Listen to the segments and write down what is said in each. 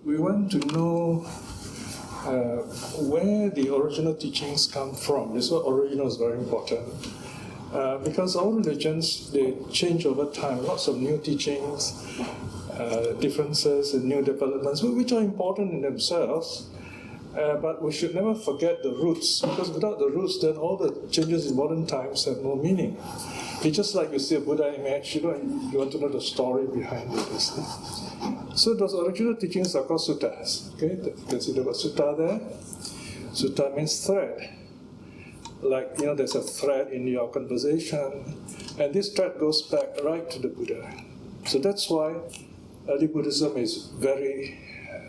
we want to know where the original teachings come from. This word original is very important. Because all religions, they change over time. Lots of new teachings, differences and new developments, which are important in themselves. But we should never forget the roots, because without the roots, then all the changes in modern times have no meaning. It's just like you see a Buddha image, you want to know the story behind it. So those original teachings are called suttas. Okay, you can see the word sutta there. Sutta means thread. Like, there's a thread in your conversation, and this thread goes back right to the Buddha. So that's why early Buddhism is very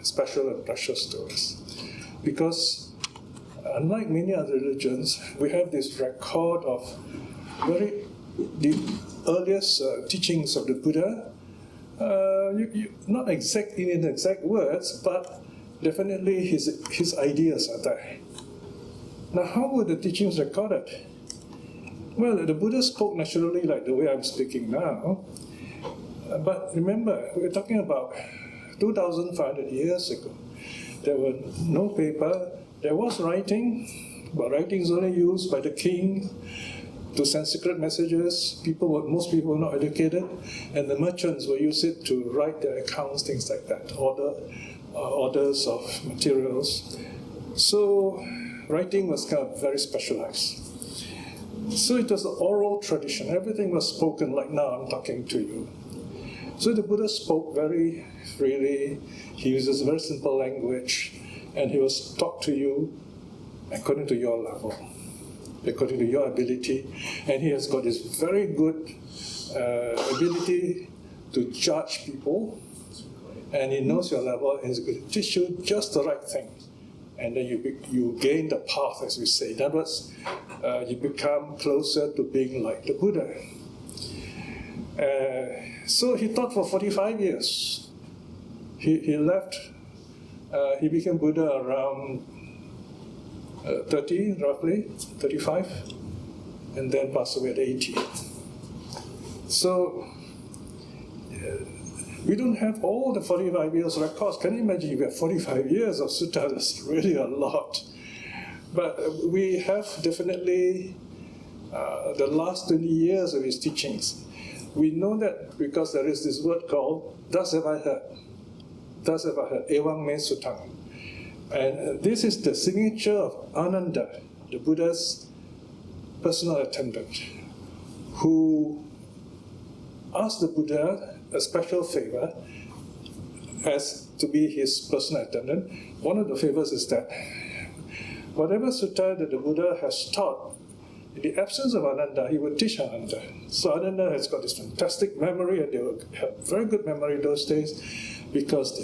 special and precious to us. Because unlike many other religions, we have this record of the earliest teachings of the Buddha, not exactly in exact words, but definitely his ideas are there. Now, how were the teachings recorded? Well, the Buddha spoke naturally like the way I'm speaking now. But remember, we're talking about 2,500 years ago. There were no paper. There was writing, but writing is only used by the king to send secret messages. Most people were not educated, and the merchants will use it to write their accounts, things like that, orders of materials. So writing was kind of very specialized. So it was an oral tradition. Everything was spoken like now I'm talking to you. So the Buddha spoke very freely. He uses very simple language, and he was taught to you according to your level, according to your ability. And he has got this very good ability to judge people, and he knows your level, and he's going to teach you just the right thing. And then you gain the path, as we say. In other words, you become closer to being like the Buddha. So he taught for 45 years. He left, he became Buddha around 30, roughly, 35, and then passed away at 80. So we don't have all the 45 years records. Can you imagine if we have 45 years of sutta? That's really a lot. But we have definitely the last 20 years of his teachings. We know that because there is this word called, thus have I heard. Thus have I heard. Ewang me sutang. And this is the signature of Ananda, the Buddha's personal attendant, who asked the Buddha a special favor as to be his personal attendant. One of the favors is that whatever sutta that the Buddha has taught, in the absence of Ananda, he would teach Ananda. So Ananda has got this fantastic memory, and they have very good memory those days, because they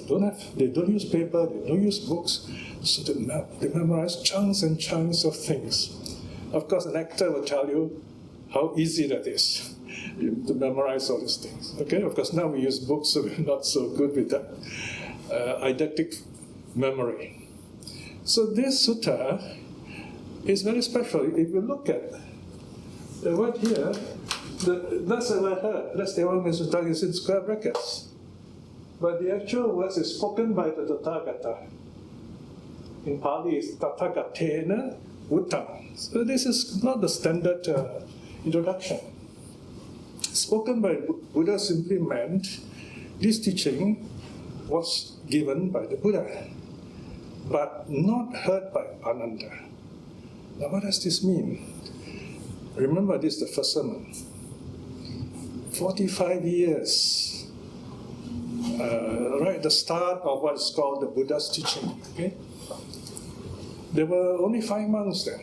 don't use paper, they don't use books, so they memorize chunks and chunks of things. Of course, an actor will tell you how easy that is to memorize all these things. Okay, of course now we use books, so we're not so good with that eidetic memory. So this sutta is very special. If you look at the word here, that's have I heard. That's the one Sutta is in square brackets. But the actual words is spoken by the Tathagata. In Pali, it's Tathagatena Uttam. So this is not the standard introduction. Spoken by Buddha simply meant this teaching was given by the Buddha, but not heard by Ananda. Now what does this mean? Remember, this is the first sermon. 45 years, right at the start of what is called the Buddha's teaching. Okay? There were only 5 monks then,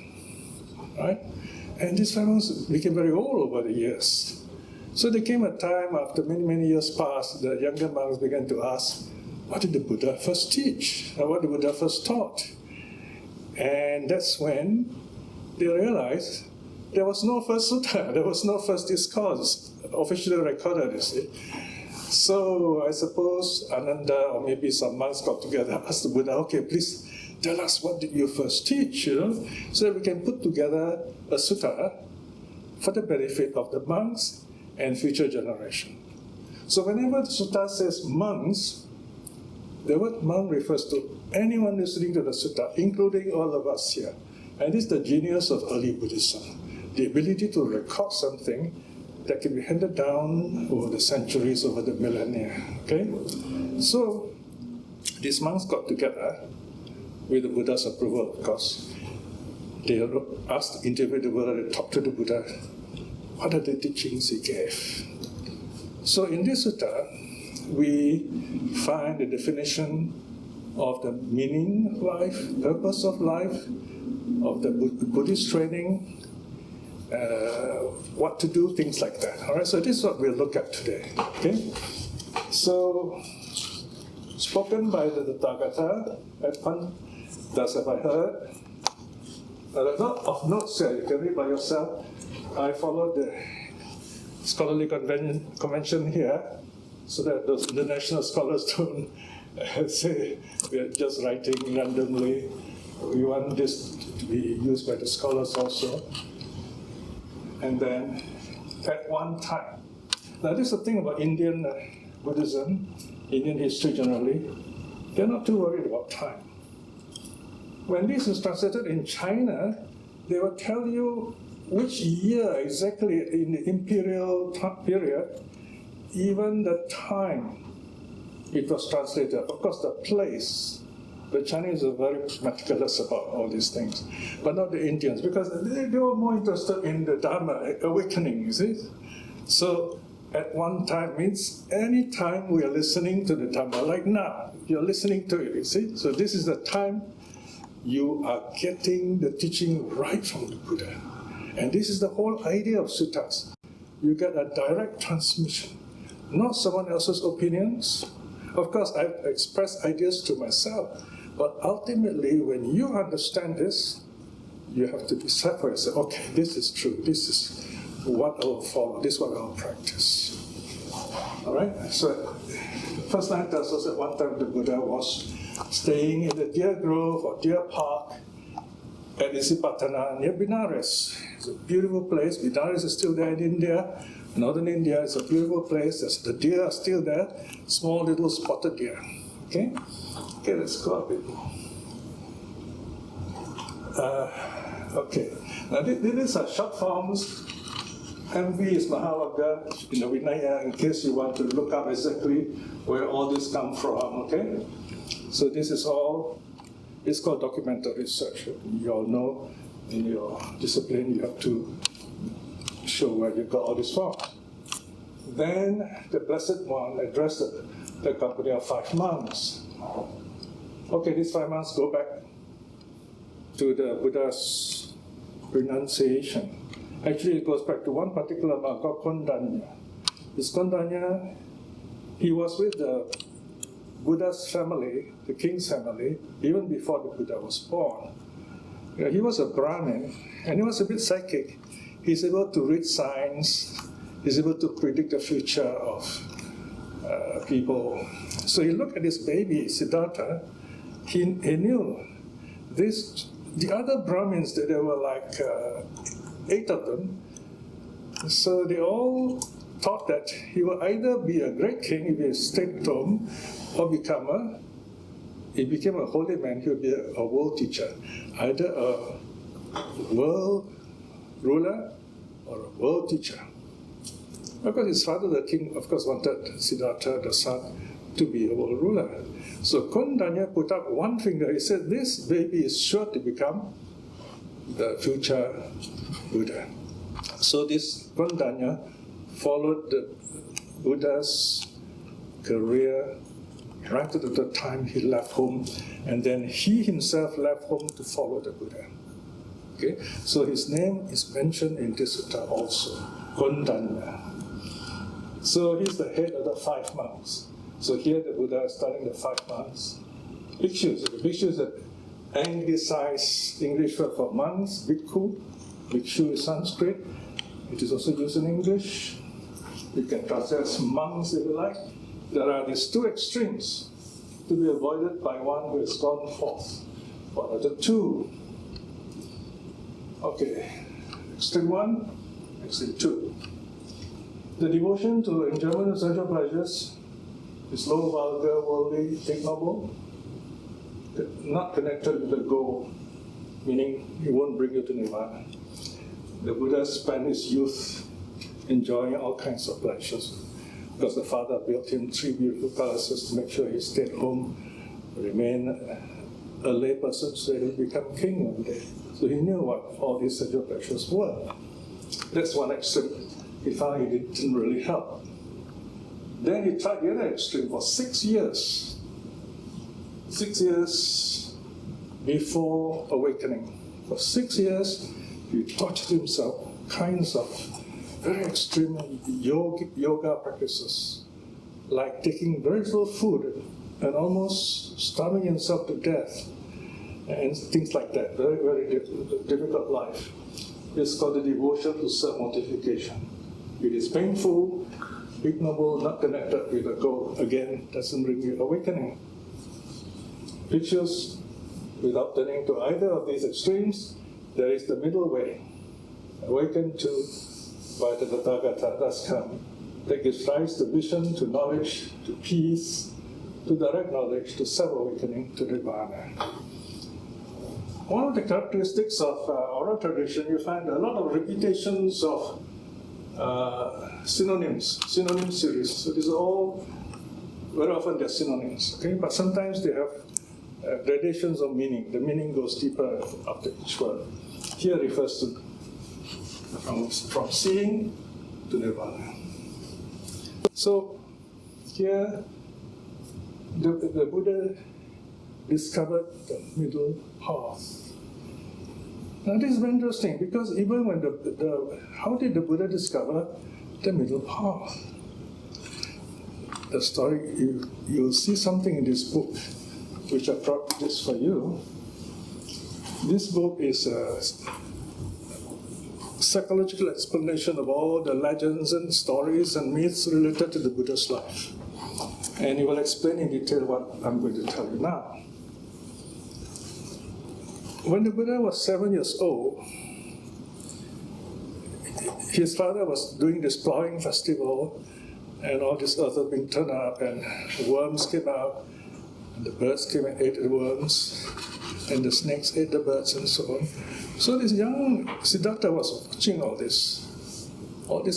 right? And these 5 monks became very old over the years. So there came a time after many, many years passed, the younger monks began to ask, what did the Buddha first teach? Or what did the Buddha first taught? And that's when they realized there was no first sutta, there was no first discourse officially recorded, you see. So I suppose Ananda or maybe some monks got together, asked the Buddha, okay, please tell us what did you first teach, so that we can put together a sutta for the benefit of the monks and future generation. So whenever the sutta says monks, The word monk refers to anyone listening to the sutta, including all of us here. And this is the genius of early Buddhism, the ability to record something that can be handed down over the centuries, over the millennia. Okay? So, these monks got together with the Buddha's approval, of course. They asked, interviewed the Buddha, they talked to the Buddha. What are the teachings he gave? So in this sutta, we find the definition of the meaning of life, purpose of life, of the Buddhist training, what to do, things like that. All right, so this is what we'll look at today. Okay, so spoken by the Tathagata at Pan, thus have I heard. Not of notes here, you can read by yourself. I followed the scholarly convention here, so that those international scholars don't say we are just writing randomly. We want this to be used by the scholars also. And then, at one time, now this is the thing about Indian Buddhism, Indian history generally, they're not too worried about time. When this is translated in China, they will tell you which year exactly in the imperial period, even the time it was translated. Of course, the place. The Chinese are very meticulous about all these things, but not the Indians, because they were more interested in the Dhamma awakening, you see. So at one time means any time we are listening to the Dhamma, like now, you're listening to it, you see. So this is the time you are getting the teaching right from the Buddha. And this is the whole idea of suttas. You get a direct transmission, not someone else's opinions. Of course, I've expressed ideas to myself, but ultimately, when you understand this, you have to decide for yourself, okay, this is true, this is what I will follow, this is what I will practice. All right? So, the first line tells us that one time the Buddha was staying in the deer grove or deer park at Pavattana near Benares. It's a beautiful place. Benares is still there in India. Northern India is a beautiful place. The deer are still there. Small little spotted deer. Okay? Okay, let's go a bit more. Okay. Now these are short forms. MV is Mahavagga in the Vinaya, in case you want to look up exactly where all this comes from. Okay? So this is all, it's called documented research. You all know in your discipline you have to show where you got all this from. Then the Blessed One addressed the company of 5 monks. Okay, these 5 monks go back to the Buddha's renunciation. Actually, it goes back to one particular monk called Kondanya. This Kondanya, he was with the Buddha's family, the king's family, even before the Buddha was born. He was a Brahmin, and he was a bit psychic. He's able to read signs, he's able to predict the future of people. So he looked at this baby, Siddhartha, he knew this. The other Brahmins, there were like 8 of them, so they all thought that he would either be a great king if he stayed at home, or he became a holy man, he would be a world teacher, either a world ruler or a world teacher. Because his father, the king, of course, wanted Siddhartha, the son, to be a world ruler. So Kondanya put up one finger. He said, this baby is sure to become the future Buddha. So this Kondanya followed the Buddha's career right to the time he left home, and then he himself left home to follow the Buddha. Okay, so his name is mentioned in this sutta also, Kondanya. So he's the head of the 5 monks. So here the Buddha is telling the 5 monks, bhikshus. The bhikshus is an anglicized English word for monks, bhikkhu. Bhikshu is Sanskrit. It is also used in English. You can translate as monks if you like. There are these 2 extremes to be avoided by one who has gone forth. What are the 2? Okay, extreme 1, extreme 2. The devotion to enjoyment of sensual pleasures It's low, vulgar, worldly, ignoble, not connected with the goal, meaning it won't bring you to nirvana. The Buddha spent his youth enjoying all kinds of pleasures because the father built him 3 beautiful palaces to make sure he stayed home, remain a lay person so he would become king one day. So he knew what all these sensual pleasures were. That's one extreme. He found it didn't really help. Then he tried the other extreme for 6 years. 6 years before awakening. For 6 years, he tortured himself, kinds of very extreme yoga practices, like taking very little food and almost starving himself to death, and things like that. Very, very difficult life. It's called the devotion to self-mortification. It is painful, ignoble, not connected with the goal. Again, doesn't bring you awakening. Pictures, without turning to either of these extremes, there is the middle way. Awakened to by the Tathagata, thus come. That gives rise to vision, to knowledge, to peace, to direct knowledge, to self-awakening, to nirvana. One of the characteristics of oral tradition, you find a lot of repetitions of synonym series. So these are all, very often they're synonyms, okay? But sometimes they have gradations of meaning. The meaning goes deeper after each word. Here refers to from seeing to nirvana. So here the Buddha discovered the middle path. Now this is very interesting because even when how did the Buddha discover the middle path? The story, you'll see something in this book, which I brought this for you. This book is a psychological explanation of all the legends and stories and myths related to the Buddha's life. And he will explain in detail what I'm going to tell you now. When the Buddha was 7 years old, his father was doing this plowing festival, and all this earth was being turned up, and worms came out, and the birds came and ate the worms, and the snakes ate the birds, and so on. So this young Siddhartha was watching all this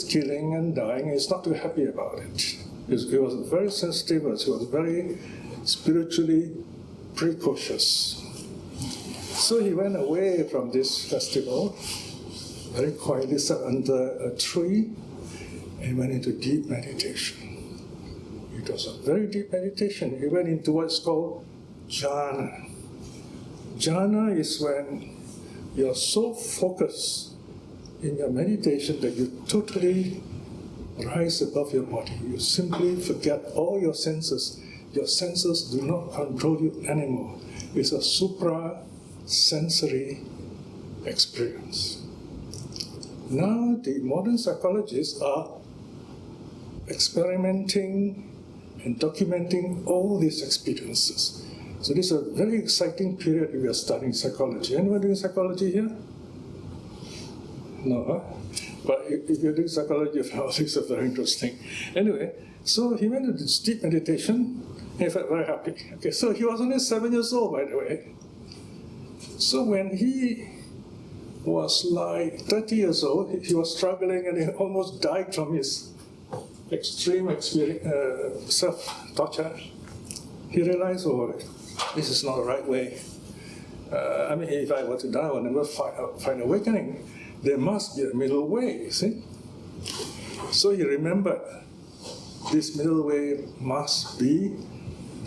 killing and dying, and he's not too happy about it. He was very sensitive, he was very spiritually precocious. So he went away from this festival, very quietly sat under a tree, and went into deep meditation. It was a very deep meditation. He went into what's called jhana. Jhana is when you're so focused in your meditation that you totally rise above your body. You simply forget all your senses. Your senses do not control you anymore. It's a supra-sensory experience. Now the modern psychologists are experimenting and documenting all these experiences. So this is a very exciting period if you are studying psychology. Anyone doing psychology here? No, huh? But if you're doing psychology, you find all these are very interesting. Anyway, so he went into this deep meditation, and he felt very happy. Okay, so he was only 7 years old, by the way. So when he was like 30 years old, he was struggling and he almost died from his extreme self-torture. He realized, oh, this is not the right way. If I were to die, I will never find awakening. There must be a middle way, you see? So he remembered this middle way must be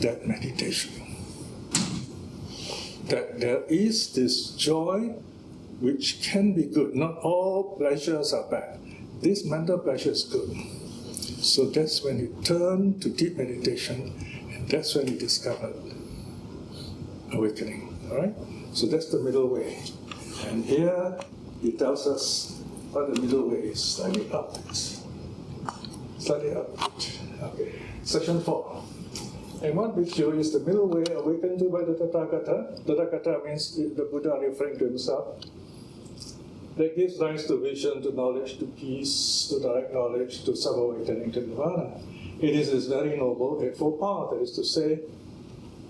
that meditation. That there is this joy which can be good. Not all pleasures are bad. This mental pleasure is good. So that's when he turned to deep meditation, and that's when he discovered awakening. All right? So that's the middle way. And here he tells us what the middle way is. Slightly up. Slightly up. Okay. Section 4. And what bhikkhu is the middle way awakened to by the Tathagata? Tathagata means the Buddha referring to himself. That gives rise to vision, to knowledge, to peace, to direct knowledge, to self-awakening, to nirvana. It is this very noble eightfold path, that is to say,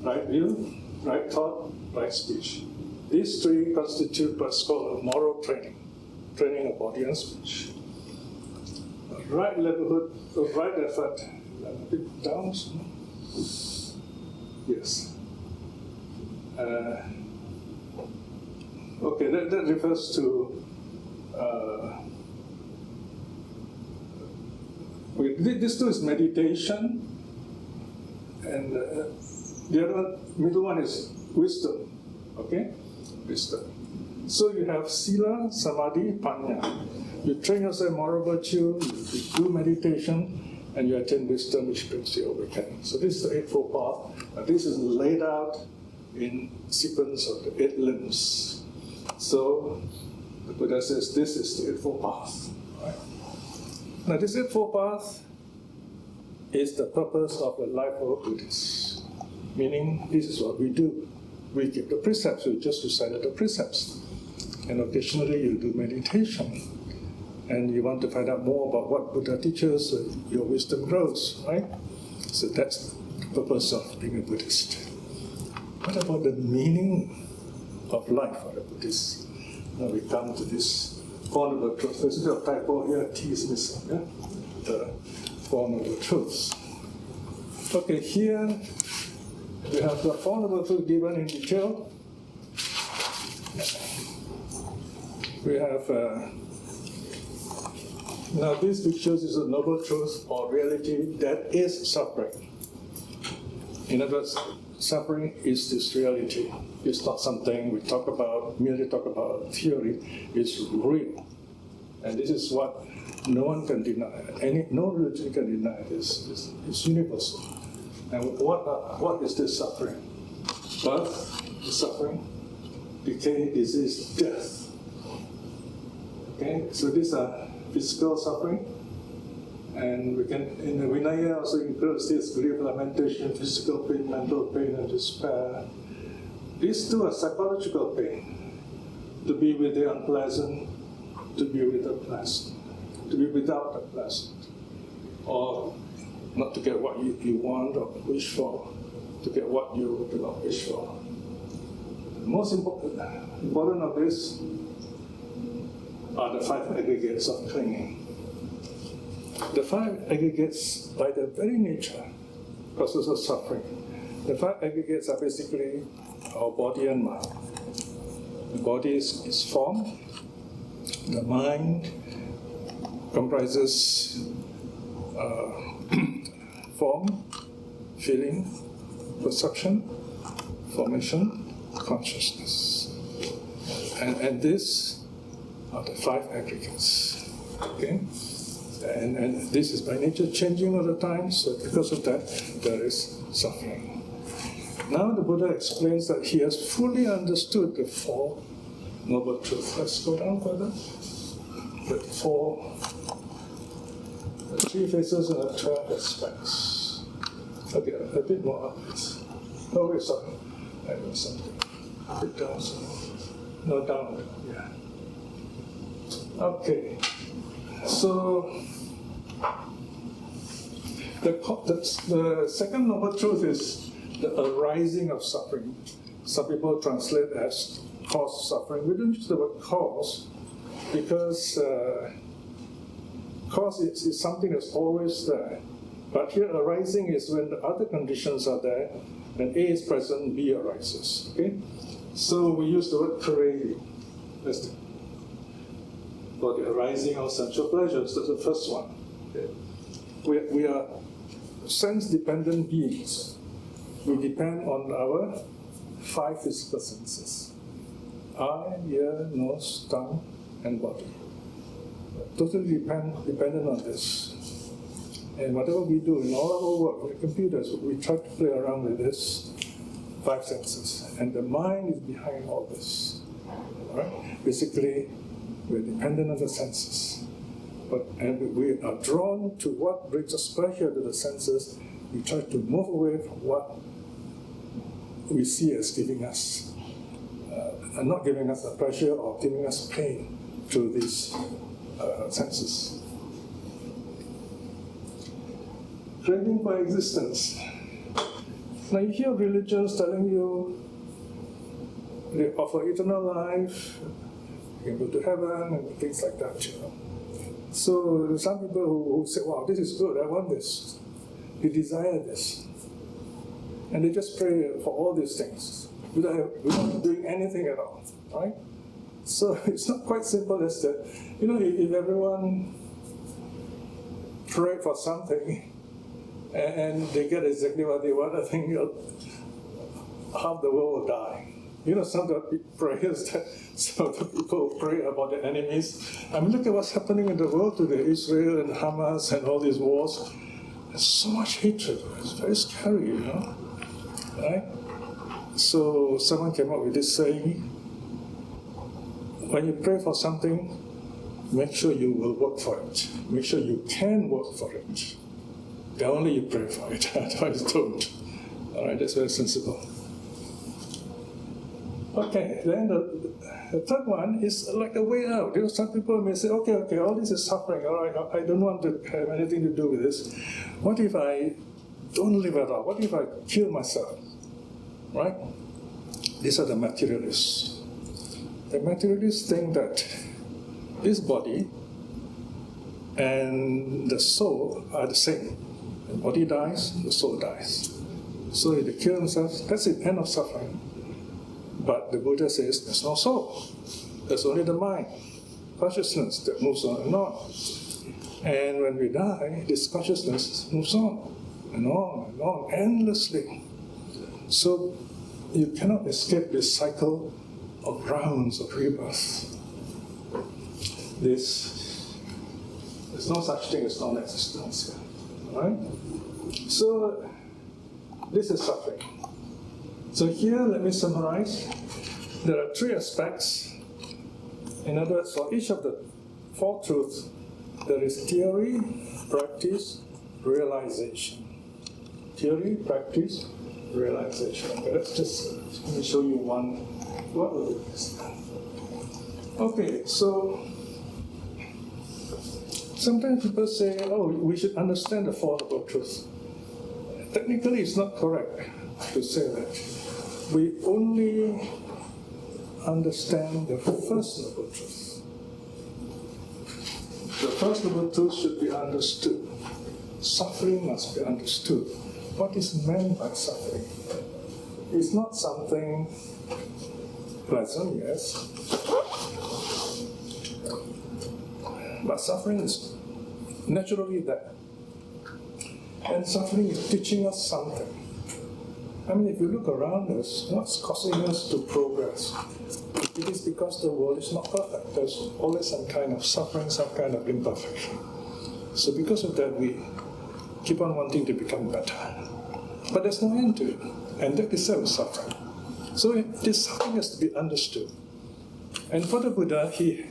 right view, right thought, right speech. These three constitute what's called a moral training, training of body and speech. Right livelihood, right effort, a bit down. Yes. Okay, that refers to this too is meditation, and the other middle one is wisdom. Okay, wisdom. So you have sila, samadhi, panya. You train yourself moral virtue, you do meditation, and you attain wisdom, which brings you awakening. So this is the eightfold path. This is laid out in sequence of the 8 limbs. So the Buddha says this is the eightfold path. Right? Now this eightfold path is the purpose of the life of a Buddhist. Meaning, this is what we do. We keep the precepts, we just recited the precepts. And occasionally you do meditation. And you want to find out more about what Buddha teaches, your wisdom grows, right? So that's the purpose of being a Buddhist. What about the meaning of life for a Buddhist? Now we come to this Four Noble Truths. There's a bit of typo here, T is missing, yeah? The Four Noble Truths. Okay, here we have the Four Noble Truths given in detail. We have, now this pictures is a noble truth or reality that is suffering. In other words, suffering is this reality. It's not something we talk about, merely talk about theory. It's real. And this is what no one can deny. No religion can deny this. It's universal. And what is this suffering? Birth is suffering, decay, disease, death. Okay, so these are physical suffering. And we can, in the Vinaya, also includes this grief, lamentation, physical pain, mental pain, and despair. These two are psychological pain. To be with the unpleasant, to be with the pleasant, to be without the pleasant, or not to get what you want or wish for, to get what you do not wish for. The most important of this are the 5 aggregates of clinging. The 5 aggregates, by their very nature, causes us suffering. The 5 aggregates are basically our body and mind. The body is form. The mind comprises form, feeling, perception, formation, consciousness. And these are the 5 aggregates. Okay? And this is by nature changing all the time, so because of that, there is suffering. Now the Buddha explains that he has fully understood the 4 noble truths. Let's go down further. The 3 faces and the 12 aspects. Okay, a bit more up this. Oh, wait, sorry. I know something. A bit down, so. No, down, yeah. Okay. So, the second noble truth is the arising of suffering. Some people translate as cause of suffering. We don't use the word cause because cause is something that's always there. But here, arising is when the other conditions are there, and A is present, B arises. Okay? So we use the word craving. That's for the arising of sensual pleasures. That's the first one. Okay? We are sense-dependent beings. We depend on our 5 physical senses: eye, ear, nose, tongue, and body. Totally dependent on this. And whatever we do in all our work with computers, we try to play around with this 5 senses. And the mind is behind all this. All right? Basically, we're dependent on the senses. And we are drawn to what brings us pleasure to the senses. We try to move away from what we see as giving us, not giving us a pleasure or giving us pain through these senses. craving for existence. Now you hear religions telling you they offer eternal life, you can go to heaven and things like that, you know. So there's some people who say, wow, this is good, I want this. You desire this. And they just pray for all these things without doing anything at all, right? So it's not quite simple as that. You know, if everyone prayed for something and they get exactly what they want, I think half the world will die. You know, some of the prayers that some of the people pray about their enemies. I mean, look at what's happening in the world today, Israel and Hamas and all these wars. There's so much hatred. It's very scary, you know, right? So someone came up with this saying, when you pray for something, make sure you will work for it. Make sure you can work for it. Then only you pray for it, otherwise don't. All right, that's very sensible. Okay, then the third one is like a way out. You know, some people may say, okay, all this is suffering, all right, I don't want to have anything to do with this. What if I don't live at all? What if I kill myself? Right? These are the materialists. The materialists think that this body and the soul are the same. The body dies, the soul dies. So if they kill themselves, that's the end of suffering. But the Buddha says there's no soul. There's only the mind, consciousness that moves on and on. And when we die, this consciousness moves on and on and on, endlessly. So you cannot escape this cycle of rounds of rebirth. There's no such thing as non-existence here. Right? So this is suffering. So here, let me summarize. There are three aspects. In other words, for each of the four truths, there is theory, practice, realization. Theory, practice, realization. Okay, let me show you one. What will it be? Okay, so sometimes people say, oh, we should understand the Four Noble Truths. Technically, it's not correct to say that. We only understand the First Noble Truth. The First Noble Truth should be understood. Suffering must be understood. What is meant by suffering? It's not something pleasant, yes, but suffering is naturally there. And suffering is teaching us something. I mean, if you look around us, what's causing us to progress? It is because the world is not perfect. There's always some kind of suffering, some kind of imperfection. So because of that, we keep on wanting to become better. But there's no end to it. And that itself is suffering. So this suffering has to be understood. And for the Buddha, he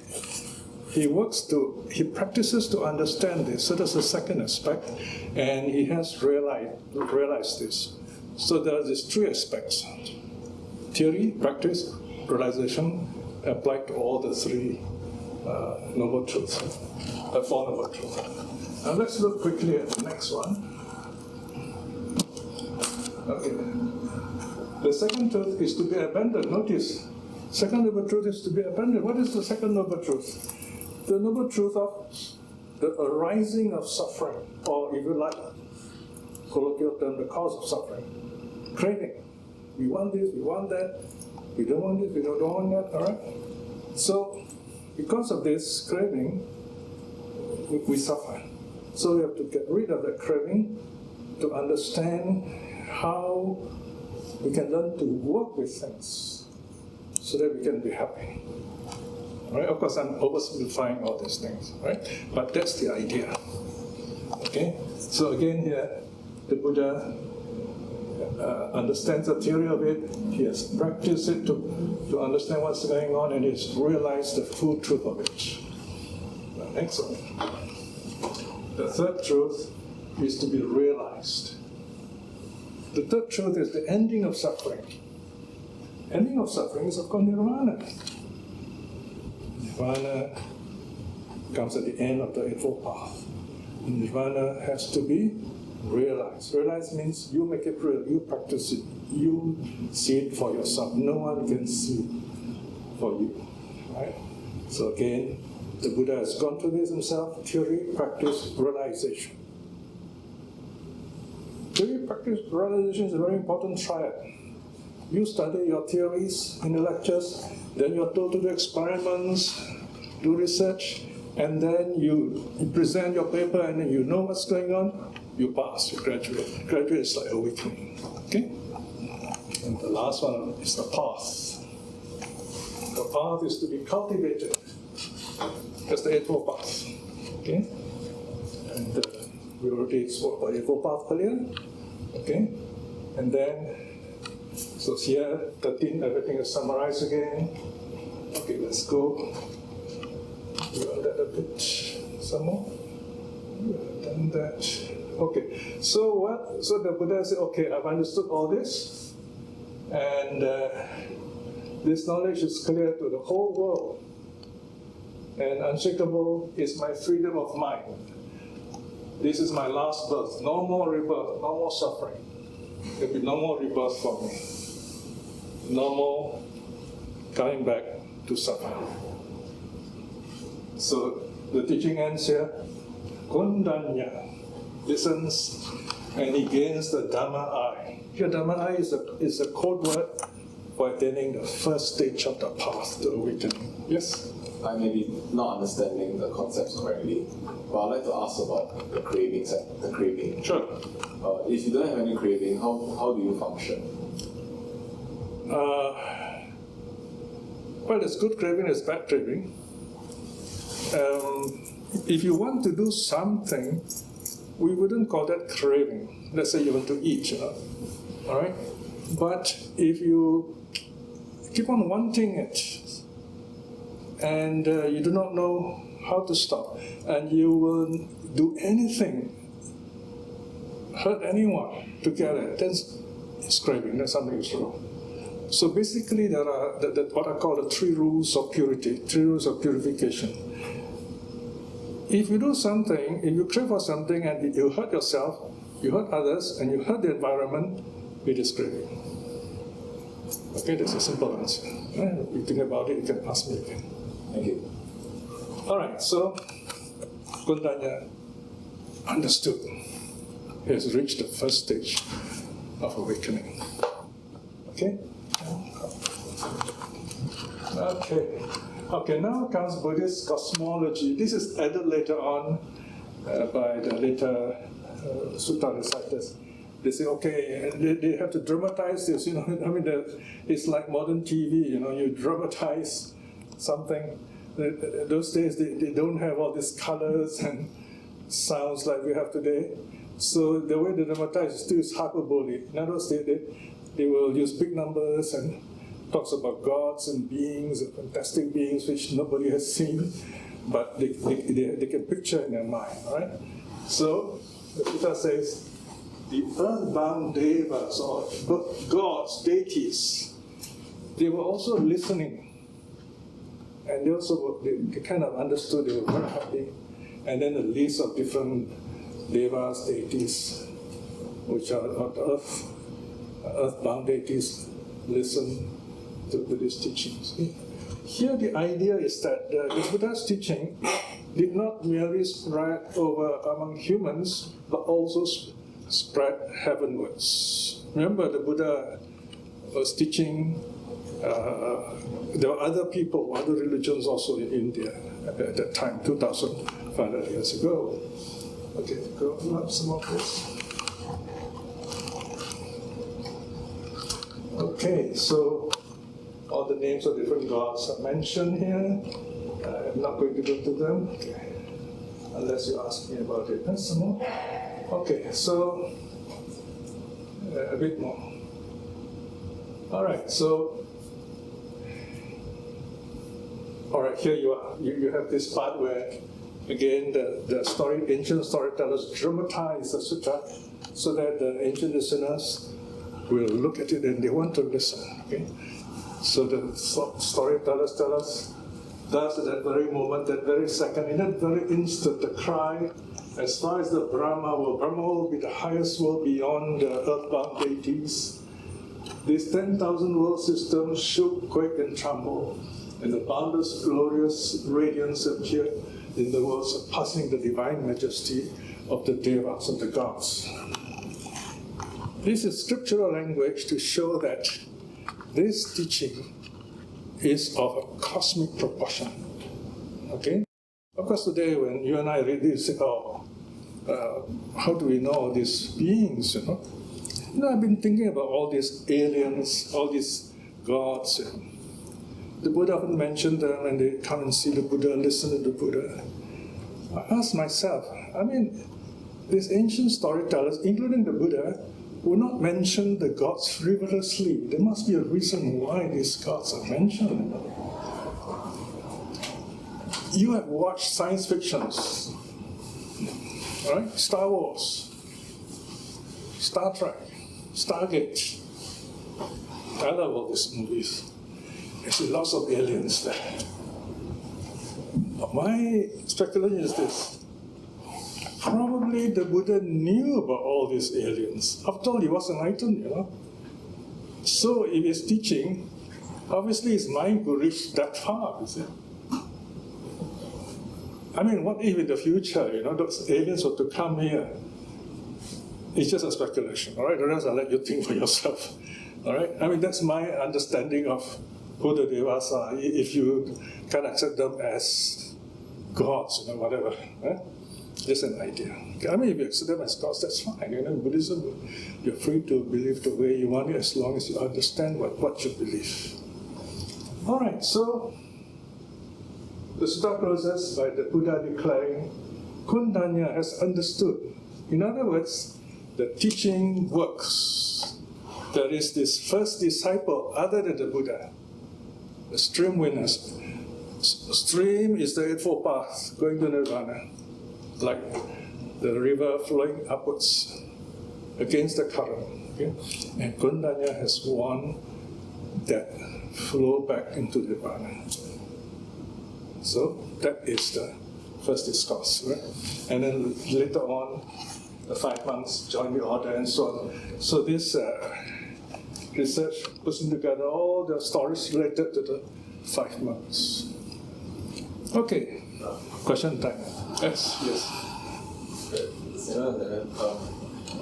practices to understand this. So that's the second aspect. And he has realized this. So there are these three aspects: theory, practice, realization, applied to all the three noble truths, Four Noble Truths. Now let's look quickly at the next one. Okay. The second truth is to be abandoned. Notice, second noble truth is to be abandoned. What is the second noble truth? The noble truth of the arising of suffering, or if you like, colloquial term, the cause of suffering. Craving. We want this, we want that, we don't want this, we don't want that, all right? So, because of this craving, we suffer. So we have to get rid of that craving to understand how we can learn to work with things so that we can be happy. All right? Of course, I'm oversimplifying all these things, right? But that's the idea. Okay? So again here, the Buddha understands the theory of it, he has practiced it to understand what's going on, and he's realized the full truth of it. Next one. The third truth is to be realized. The third truth is the ending of suffering. Ending of suffering is, of course, nirvana. Nirvana comes at the end of the Eightfold Path. Nirvana has to be realize. Realize means you make it real, you practice it, you see it for yourself. No one can see it for you. Right? So again, the Buddha has gone through this himself: theory, practice, realization. Theory, practice, realization is a very important triad. You study your theories in the lectures, then you're told to do experiments, do research, and then you present your paper, and then you know what's going on, you pass, you graduate. Graduate is like awakening. Okay? And the last one is the path. The path is to be cultivated. That's the eightfold path. Okay? And we already spoke about eightfold path earlier. Okay? And then, so here, 13, everything is summarized again. Okay, let's go. We have that a bit, some more. We have done that. Okay, so what? So the Buddha said, okay, I've understood all this, and this knowledge is clear to the whole world, and unshakable is my freedom of mind. This is my last birth. No more rebirth, no more suffering. There will be no more rebirth for me. No more coming back to suffering. So the teaching ends here. Kundanya listens and he gains the Dhamma eye. Here, Dhamma eye is a code word for attaining the first stage of the path to awakening. Yes? I may be not understanding the concepts correctly, but I'd like to ask about the cravings. The craving. Sure. If you don't have any craving, how do you function? Well, there's good craving, there's bad craving. If you want to do something, we wouldn't call that craving. Let's say you want to eat, all right? But if you keep on wanting it, and you do not know how to stop, and you will do anything, hurt anyone to get it, then it's craving, then something is wrong. So basically there are what I call the 3 rules of purity, 3 rules of purification. If you do something, if you crave for something and you hurt yourself, you hurt others, and you hurt the environment, it is craving. Okay, that's a simple answer. If you think about it, you can ask me again. Thank you. All right, so Kundanya understood. He has reached the first stage of awakening. Okay? Okay, now comes Buddhist cosmology. This is added later on by the later Sutta reciters. They say, okay, they have to dramatize this, I mean, it's like modern TV, you dramatize something. Those days, they don't have all these colors and sounds like we have today. So the way they dramatize still is hyperbole. In other words, they will use big numbers and talks about gods and beings, and fantastic beings which nobody has seen, but they can picture in their mind, right? So the Sutta says, the earthbound devas, or gods, deities, they were also listening. And they kind of understood, they were very happy. And then a list of different devas, deities, which are earthbound deities, listen to Buddhist teachings. Here the idea is that the Buddha's teaching did not merely spread over among humans, but also spread heavenwards. Remember, the Buddha was teaching, there were other people, other religions also in India at that time, 2,500 years ago. Okay, go up some more, please. Okay, so all the names of different gods are mentioned here. I'm not going to go to them, unless you ask me about it. And some more. Okay, so a bit more. All right, so here you are. You have this part where, again, the ancient storytellers dramatize the sutta so that the ancient listeners will look at it and they want to listen. Okay, so the storytellers tell us, thus at that very moment, that very second, in that very instant, the cry As far as the Brahma world will be the highest world beyond the earthbound deities. This 10,000 world system shook, quaked, and trembled, and the boundless, glorious radiance appeared in the world, surpassing the divine majesty of the devas, of the gods. This is scriptural language to show that this teaching is of a cosmic proportion. Okay? Of course, today when you and I read this, how do we know these beings? You know, I've been thinking about all these aliens, all these gods. The Buddha often mentioned them when they come and see the Buddha, listen to the Buddha. I ask myself, these ancient storytellers, including the Buddha, would not mention the gods frivolously. There must be a reason why these gods are mentioned. You have watched science fictions, right? Star Wars, Star Trek, Stargate. I love all these movies. There's lots of aliens there. My speculation is this. Probably the Buddha knew about all these aliens. After all, he was enlightened, So if he's teaching, obviously his mind could reach that far, you see. What if in the future, those aliens were to come here? It's just a speculation, all right? The rest I'll let you think for yourself, all right? That's my understanding of who the devas are, if you can accept them as gods, whatever. Just an idea. If you accept them as gods, that's fine. In Buddhism, you're free to believe the way you want it as long as you understand what you believe. All right, so the Sutta closes by the Buddha declaring, Kundanya has understood. In other words, the teaching works. There is this first disciple other than the Buddha, the stream witness. Stream is the eightfold path going to Nirvana, like the river flowing upwards against the current. Okay? And Kundanya has one that flow back into Nirvana. So that is the first discourse, right? And then later on, the 5 monks join the order and so on. So this research puts together all the stories related to the 5 monks. Okay, question time. Yes.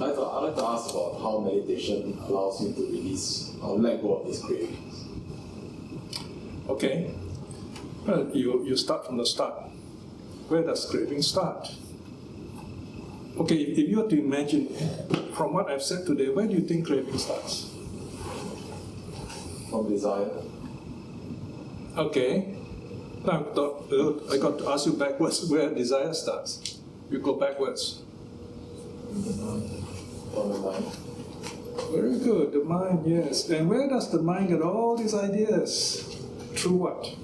I'd like to ask about how meditation allows you to release or let go of these cravings. Okay. Well, you start from the start. Where does craving start? Okay, if you were to imagine, from what I've said today, where do you think craving starts? From desire. Okay. Now, I got to ask you backwards, where desire starts. You go backwards. From the mind. Very good, the mind, yes. And where does the mind get all these ideas? Through what?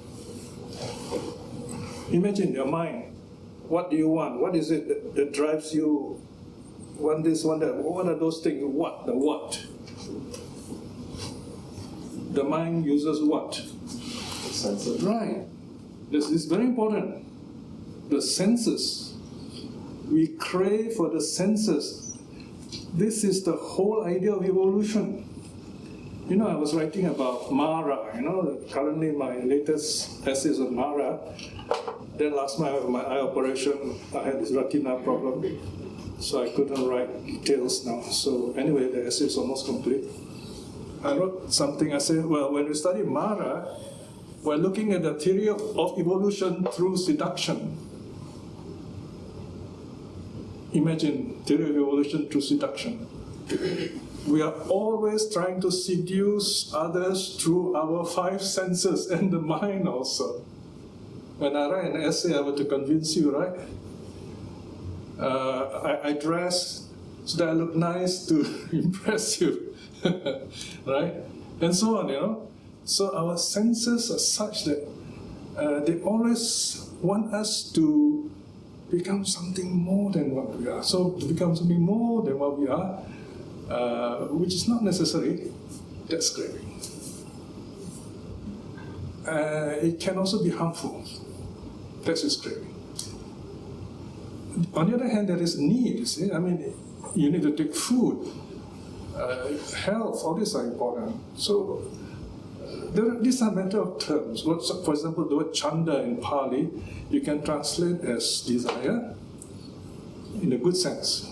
Imagine your mind. What do you want? What is it that drives you? Want this, want that. What are those things? What? The what? The mind uses what? The senses. Right. This is very important. The senses. We crave for the senses. This is the whole idea of evolution. I was writing about Mara. Currently my latest essay is on Mara. Then last night with my eye operation, I had this retina problem, so I couldn't write details now. So anyway, the essay is almost complete. I wrote something, I said, well, when we study Mara, we're looking at the theory of evolution through seduction. Imagine theory of evolution through seduction. We are always trying to seduce others through our 5 senses and the mind also. When I write an essay, I want to convince you, right? I dress so that I look nice to impress you, right? And so on, So our senses are such that they always want us to become something more than what we are. So to become something more than what we are, which is not necessary, that's craving. It can also be harmful. That's its craving. on the other hand, there is need, you see. I mean, you need to take food, health, all these are important. So these are matter of terms. For example, the word chanda in Pali, you can translate as desire in a good sense.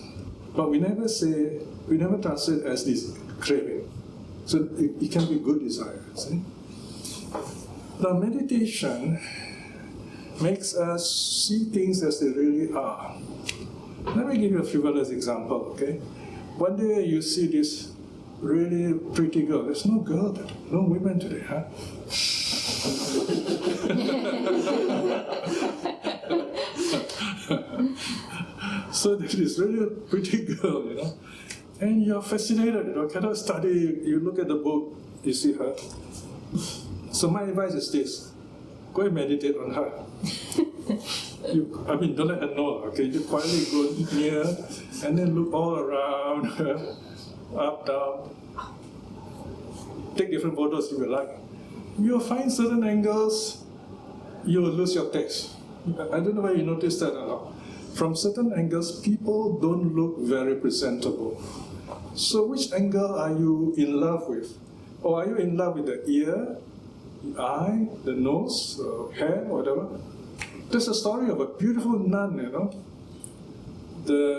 But we never translate as this craving. So it can be good desire, see. Now meditation makes us see things as they really are. Let me give you a frivolous example, okay? One day you see this really pretty girl. There's no girl today, no women today, huh? So there's this really pretty girl, you know, and you're fascinated, you know, cannot study, you look at the book, you see her. So my advice is this, go and meditate on her. Don't let her know, okay? You quietly go near and then look all around her, up, down. Take different photos if you like. You'll find certain angles, you'll lose your taste. I don't know whether you noticed that or not. From certain angles, people don't look very presentable. So which angle are you in love with? Or are you in love with the ear, the eye, the nose, hair, whatever? There's a story of a beautiful nun, you know.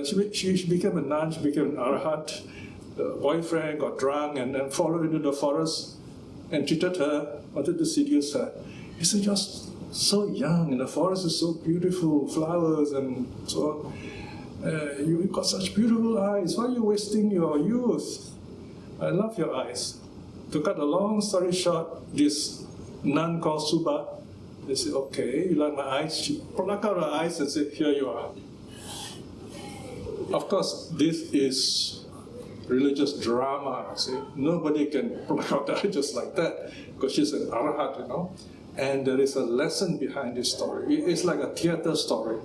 She became a nun, she became an arhat. The boyfriend got drunk and then followed into the forest and treated her, wanted to seduce her. He said, "You're so young and the forest is so beautiful, flowers and so on. You've got such beautiful eyes. Why are you wasting your youth? I love your eyes." To cut a long story short, this nun called Suba, they said, "Okay, you like my eyes?" She plucked out her eyes and said, "Here you are." Of course, this is religious drama, see. Nobody can pluck out the eye just like that, because she's an arhat, you know. And there is a lesson behind this story. It's like a theater story.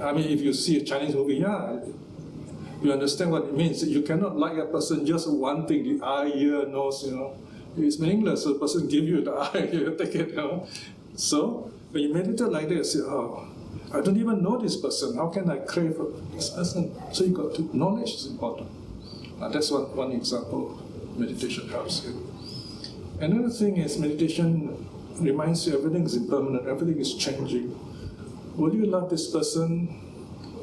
I mean, if you see a Chinese movie, you understand what it means. You cannot like a person just one thing, the eye, ear, nose, you know. It's meaningless. So the person give you the eye, you take it, you know. So when you meditate like this, you say, "Oh, I don't even know this person. How can I crave for this person?" So you got to, knowledge is important. That's one example meditation helps you. Another thing is meditation reminds you everything is impermanent, everything is changing. Will you love this person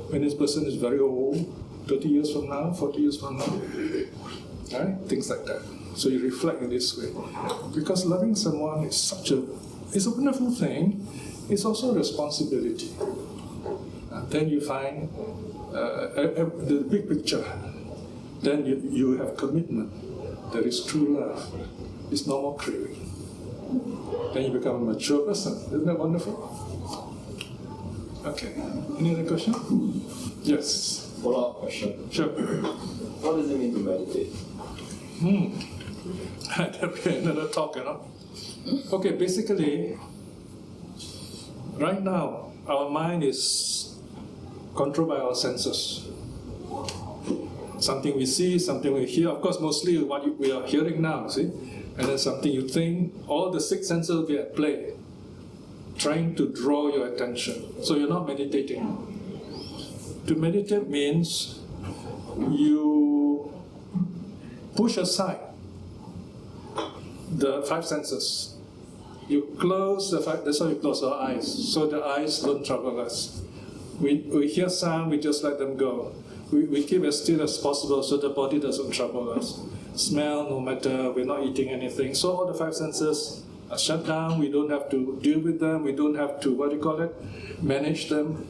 when this person is very old, 30 years from now, 40 years from now? Right? Things like that. So you reflect in this way. Because loving someone is it's a wonderful thing. It's also a responsibility. Then you find the big picture. Then you have commitment. There is true love. It's no more craving. Then you become a mature person. Isn't that wonderful? Okay. Any other question? Yes. Follow-up question. Sure. What does it mean to meditate? That'll be another talk, you know. Okay, basically, right now, our mind is controlled by our senses. Something we see, something we hear. Of course, mostly what we are hearing now, see? And then something you think, all the six senses will be at play, trying to draw your attention. So you're not meditating. To meditate means you push aside the five senses. You close the five, that's why we close our eyes, so the eyes don't trouble us. We hear sound, we just let them go. We keep as still as possible so the body doesn't trouble us. Smell, no matter, we're not eating anything. So all the five senses are shut down, we don't have to deal with them, we don't have to, manage them.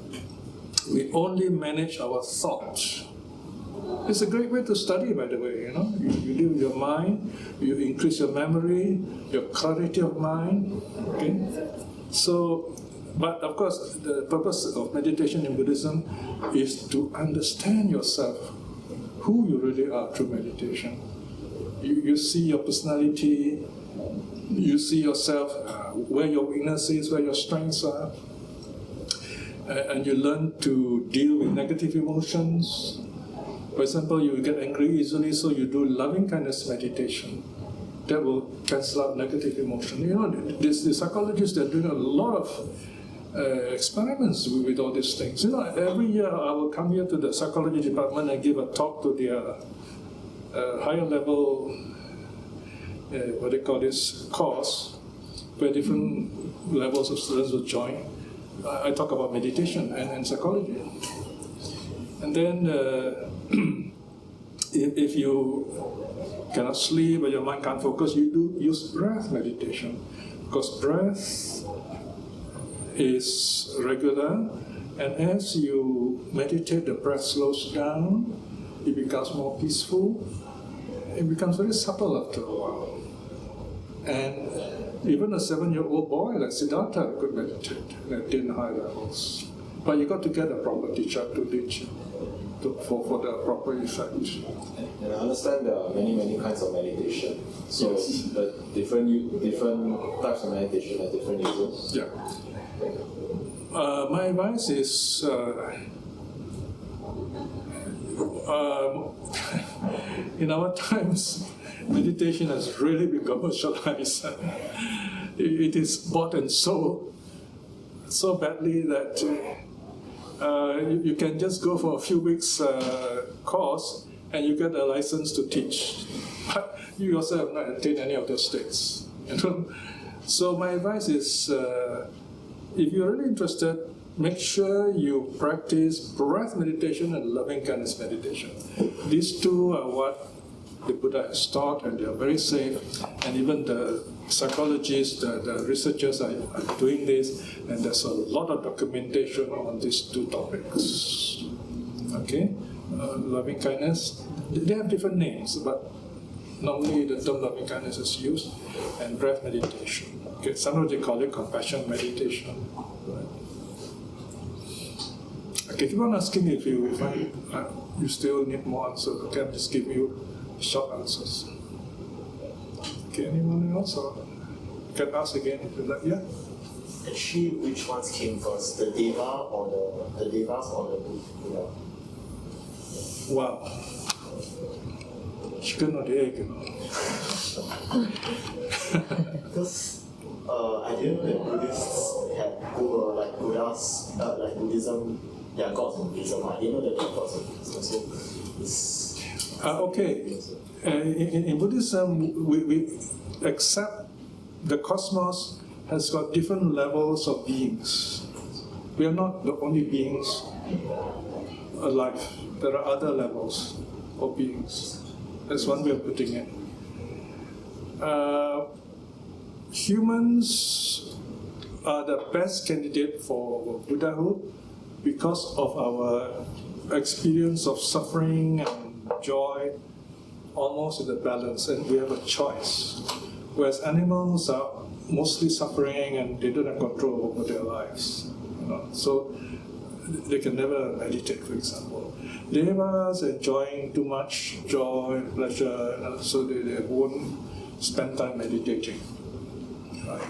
We only manage our thoughts. It's a great way to study, by the way, you know. You deal with your mind, you increase your memory, your clarity of mind, okay? So, but of course, the purpose of meditation in Buddhism is to understand yourself, who you really are through meditation. You see your personality, you see yourself, where your weaknesses, where your strengths are, and you learn to deal with negative emotions. For example, you get angry easily, so you do loving kindness meditation. That will cancel out negative emotion. You know, the psychologists, they're doing a lot of experiments with all these things. You know, every year I will come here to the psychology department and give a talk to their higher level, what they call this, course, where different levels of students will join. I talk about meditation and psychology. And then if you cannot sleep or your mind can't focus, you do use breath meditation, because breath is regular, and as you meditate, the breath slows down, it becomes more peaceful, it becomes very subtle after a while. And even a 7-year-old boy like Siddhartha could meditate at high levels. But you got to get a proper teacher to teach for the proper effect. And I understand there are many kinds of meditation. So yes. the different types of meditation have different uses. Yeah. My advice is in our times, meditation has really been commercialized. It is bought and sold so badly that you can just go for a few weeks course and you get a license to teach. But you yourself have not attained any of those states. You know? So my advice is, if you're really interested, make sure you practice breath meditation and loving kindness meditation. These two are what the Buddha has taught, and they are very safe. And even the psychologists, the researchers are doing this, and there's a lot of documentation on these two topics. Okay, loving kindness. They have different names, but normally the term loving kindness is used, and breath meditation. Okay, sometimes they call it compassion meditation. Right? Okay, keep on asking if you find you still need more answers. Okay, I'll just give you short answers. Okay, anyone else? Or you can ask again if you like. Yeah. Actually, which ones came first, the Deva or the Devas or the Buddha? Wow. Chicken or the egg? You know? Because I didn't know that Buddhists who were like Buddhas, like Buddhism, they are gods in Buddhism. I didn't know that they are gods in Buddhism. So it's okay. In Buddhism, we accept the cosmos has got different levels of beings. We are not the only beings alive. There are other levels of beings. That's one way of putting it. Humans are the best candidate for Buddhahood because of our experience of suffering and joy almost in the balance, and we have a choice. Whereas animals are mostly suffering and they don't have control over their lives. You know? So they can never meditate, for example. Devas enjoying too much joy, pleasure, so they won't spend time meditating. Right?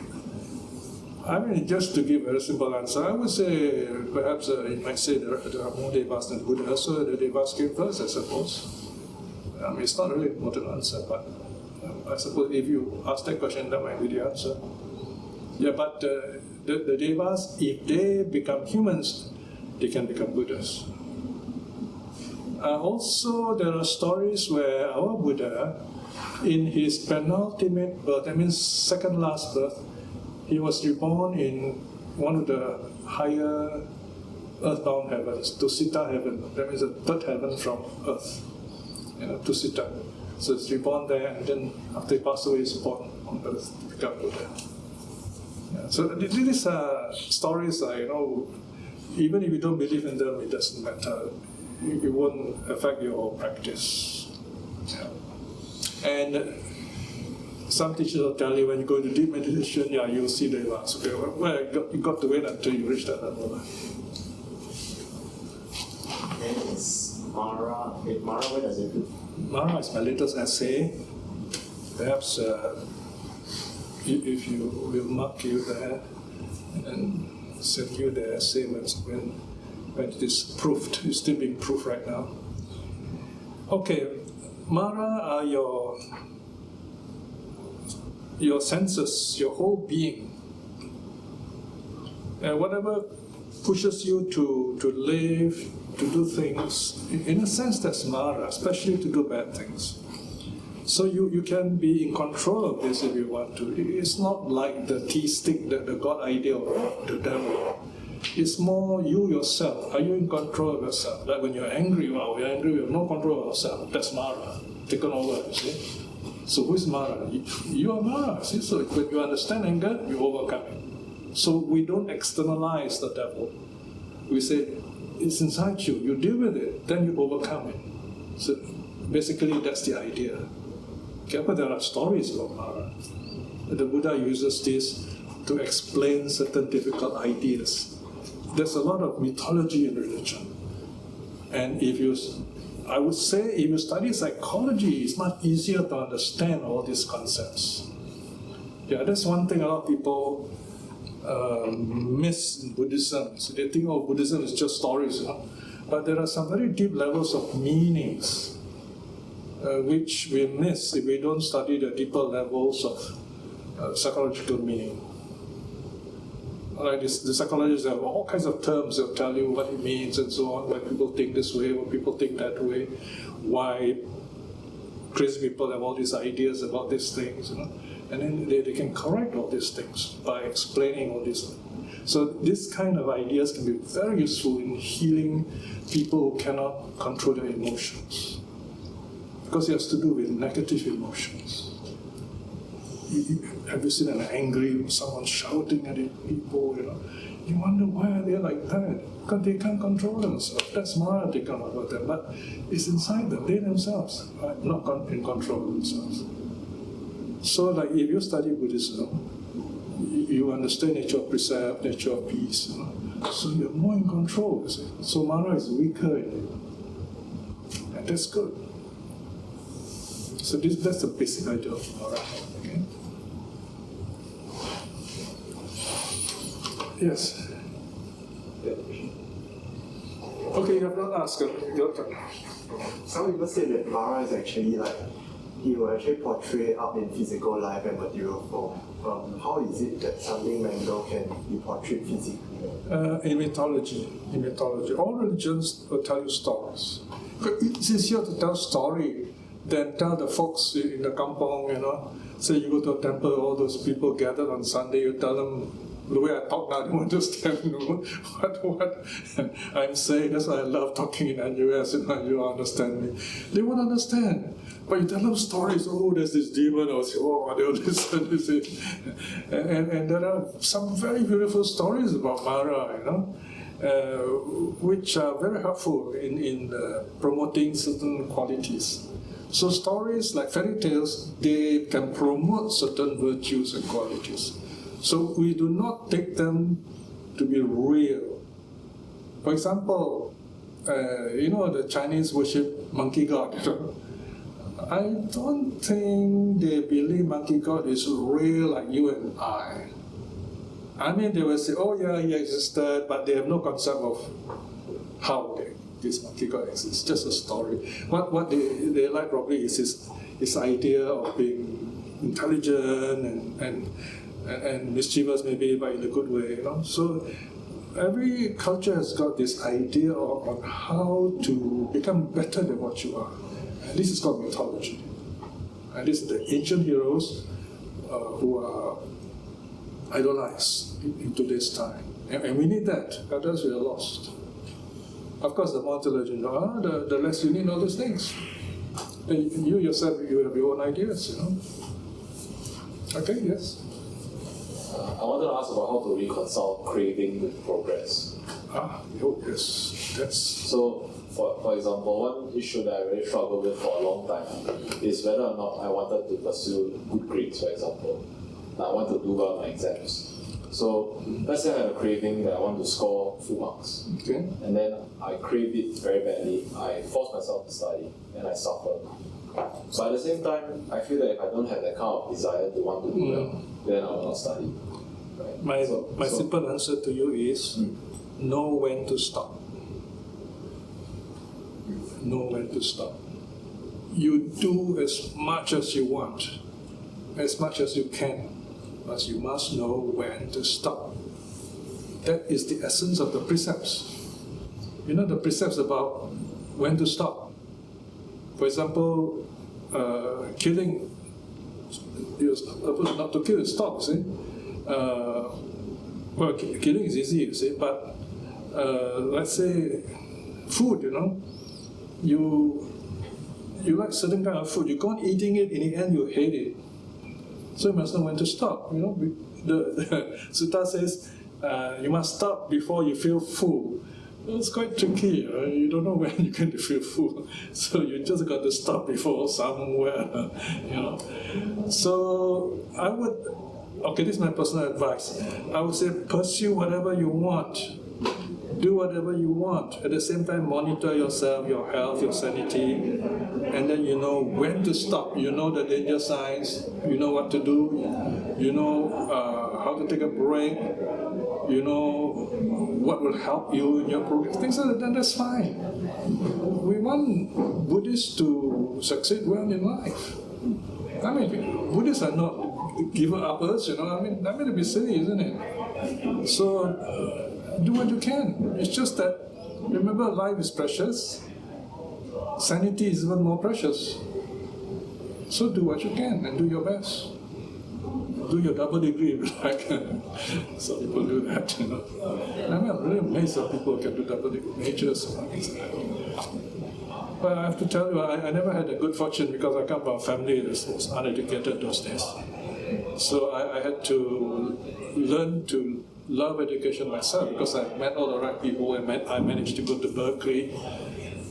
I mean, just to give a very simple answer, I would say perhaps you might say there are more Devas than Buddhas, so the Devas came first, I suppose. I mean, it's not really an important answer, but I suppose if you ask that question, that might be the answer. Yeah, but the Devas, if they become humans, they can become Buddhas. Also, there are stories where our Buddha, in his penultimate birth, that means second last birth, he was reborn in one of the higher earthbound heavens, Tusita heaven. That means the third heaven from earth, Tusita. So it's reborn there, and then after he passed away, he's born on earth to become Buddha. Yeah. So these are stories, even if you don't believe in them, it doesn't matter. It won't affect your practice. Yeah. And some teachers will tell you when you go into deep meditation, you'll see the Devas. Okay, well, you got to wait until you reach that level. Then it's Mara. Mara, where does it do? Mara is my latest essay. Perhaps if you will mark you there and send you the essay when it is proofed. It's still being proofed right now. Okay, Mara are your senses, your whole being. And whatever pushes you to live, to do things, in a sense that's Mara, especially to do bad things. So you can be in control of this if you want to. It's not like the tea stick, the God idea of the devil. It's more you yourself. Are you in control of yourself? Like when you're angry, we're angry, we have no control of ourselves. That's Mara, taken over, you see. So who is Mara? You are Mara, see. So when you understand anger, you overcome it. So we don't externalize the devil. We say, it's inside you, you deal with it, then you overcome it. So basically that's the idea. Okay, but there are stories about Mara. The Buddha uses this to explain certain difficult ideas. There's a lot of mythology in religion. And I would say if you study psychology, it's much easier to understand all these concepts. Yeah, that's one thing a lot of people miss in Buddhism. So they think, oh, Buddhism is just stories, But there are some very deep levels of meanings which we miss if we don't study the deeper levels of psychological meaning. Like the psychologists have all kinds of terms that tell you what it means and so on, why people think this way, why people think that way, why crazy people have all these ideas about these things, And then they can correct all these things by explaining all this. So this kind of ideas can be very useful in healing people who cannot control their emotions. Because it has to do with negative emotions. Have you seen an angry someone shouting at people, You wonder why they're like that. Because they can't control themselves. That's Mara taken over them. But it's inside them. They themselves are not in control of themselves. So like if you study Buddhism, you understand nature of precept, nature of peace. So you're more in control, you see. So Mara is weaker in it. And that's good. So that's the basic idea of Mara. Okay? Yes. Okay, you have not asked. Your turn. Some people say that Mara is actually like, he will actually portray up in physical life and material form. How is it that something mental can be portrayed physically? In mythology, all religions will tell you stories. It's easier to tell story than tell the folks in the kampong, Say you go to a temple, all those people gathered on Sunday, you tell them the way I talk now, they won't understand what I'm saying. That's why I love talking in NUS, you understand me. They won't understand. But you tell them stories, oh, there's this demon, or oh, they'll listen, you see. And there are some very beautiful stories about Mara, which are very helpful in promoting certain qualities. So stories like fairy tales, they can promote certain virtues and qualities. So we do not take them to be real. For example, the Chinese worship monkey god. I don't think they believe monkey god is real like you and I. I mean, they will say, oh yeah, he existed, but they have no concept of how this monkey god exists. It's just a story. What they like probably is his idea of being intelligent and mischievous, maybe, but in a good way. So every culture has got this idea on how to become better than what you are. And this is called mythology. And this is the ancient heroes who are idolized in today's time. And we need that, otherwise we are lost. Of course, the more intelligent you are, the less you need all those things. And you yourself, you have your own ideas, Okay, yes? I wanted to ask about how to reconcile craving with progress. Yes, that's... So, for example, one issue that I really struggled with for a long time is whether or not I wanted to pursue good grades, for example. Now, I want to do well in my exams. So, let's say I have a craving that I want to score full marks. Okay. And then I crave it very badly. I force myself to study, and I suffer. But at the same time, I feel that if I don't have that kind of desire to want to do well, then I will not study. Right? My simple answer to you is know when to stop. Know when to stop. You do as much as you want, as much as you can, but you must know when to stop. That is the essence of the precepts. You know, the precepts about when to stop. For example, killing, you're supposed not to kill, stop, see? Well, killing is easy, you see, but let's say food, you know, you like certain kind of food, you go on eating it, in the end you hate it. So you must know when to stop, you know. The Sutta says you must stop before you feel full. It's quite tricky, you don't know when you're going to feel full. So you just got to stop before somewhere, you know. So I would, okay, this is my personal advice. I would say pursue whatever you want. Do whatever you want. At the same time, monitor yourself, your health, your sanity, and then you know when to stop. You know the danger signs. You know what to do. You know how to take a break. You know what will help you in your progress. Things like that. That's fine. We want Buddhists to succeed well in life. I mean, Buddhists are not giver-uppers. You know. I mean, that may be silly, isn't it? So. Do what you can. It's just that, remember, life is precious. Sanity is even more precious. So do what you can and do your best. Do your double degree, like some people do that, you know. I'm really amazed that people can do double degree majors. But I have to tell you, I never had a good fortune because I come from a family that was uneducated those days. So I had to learn to love education myself because I met all the right people and I managed to go to Berkeley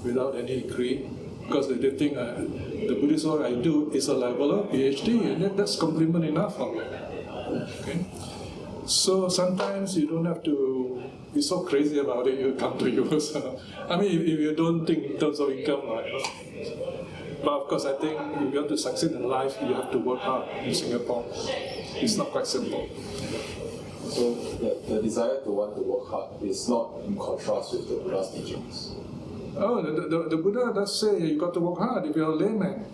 without any degree because they think the Buddhist work I do is a level of PhD and that's compliment enough for me. Okay? So sometimes you don't have to be so crazy about it, you come to you. So, I mean, if you don't think in terms of income, you know. But of course I think if you want to succeed in life, you have to work hard in Singapore. It's not quite simple. So the desire to want to work hard is not in contrast with the Buddha's teachings. Oh, the Buddha does say you got to work hard if you're a layman.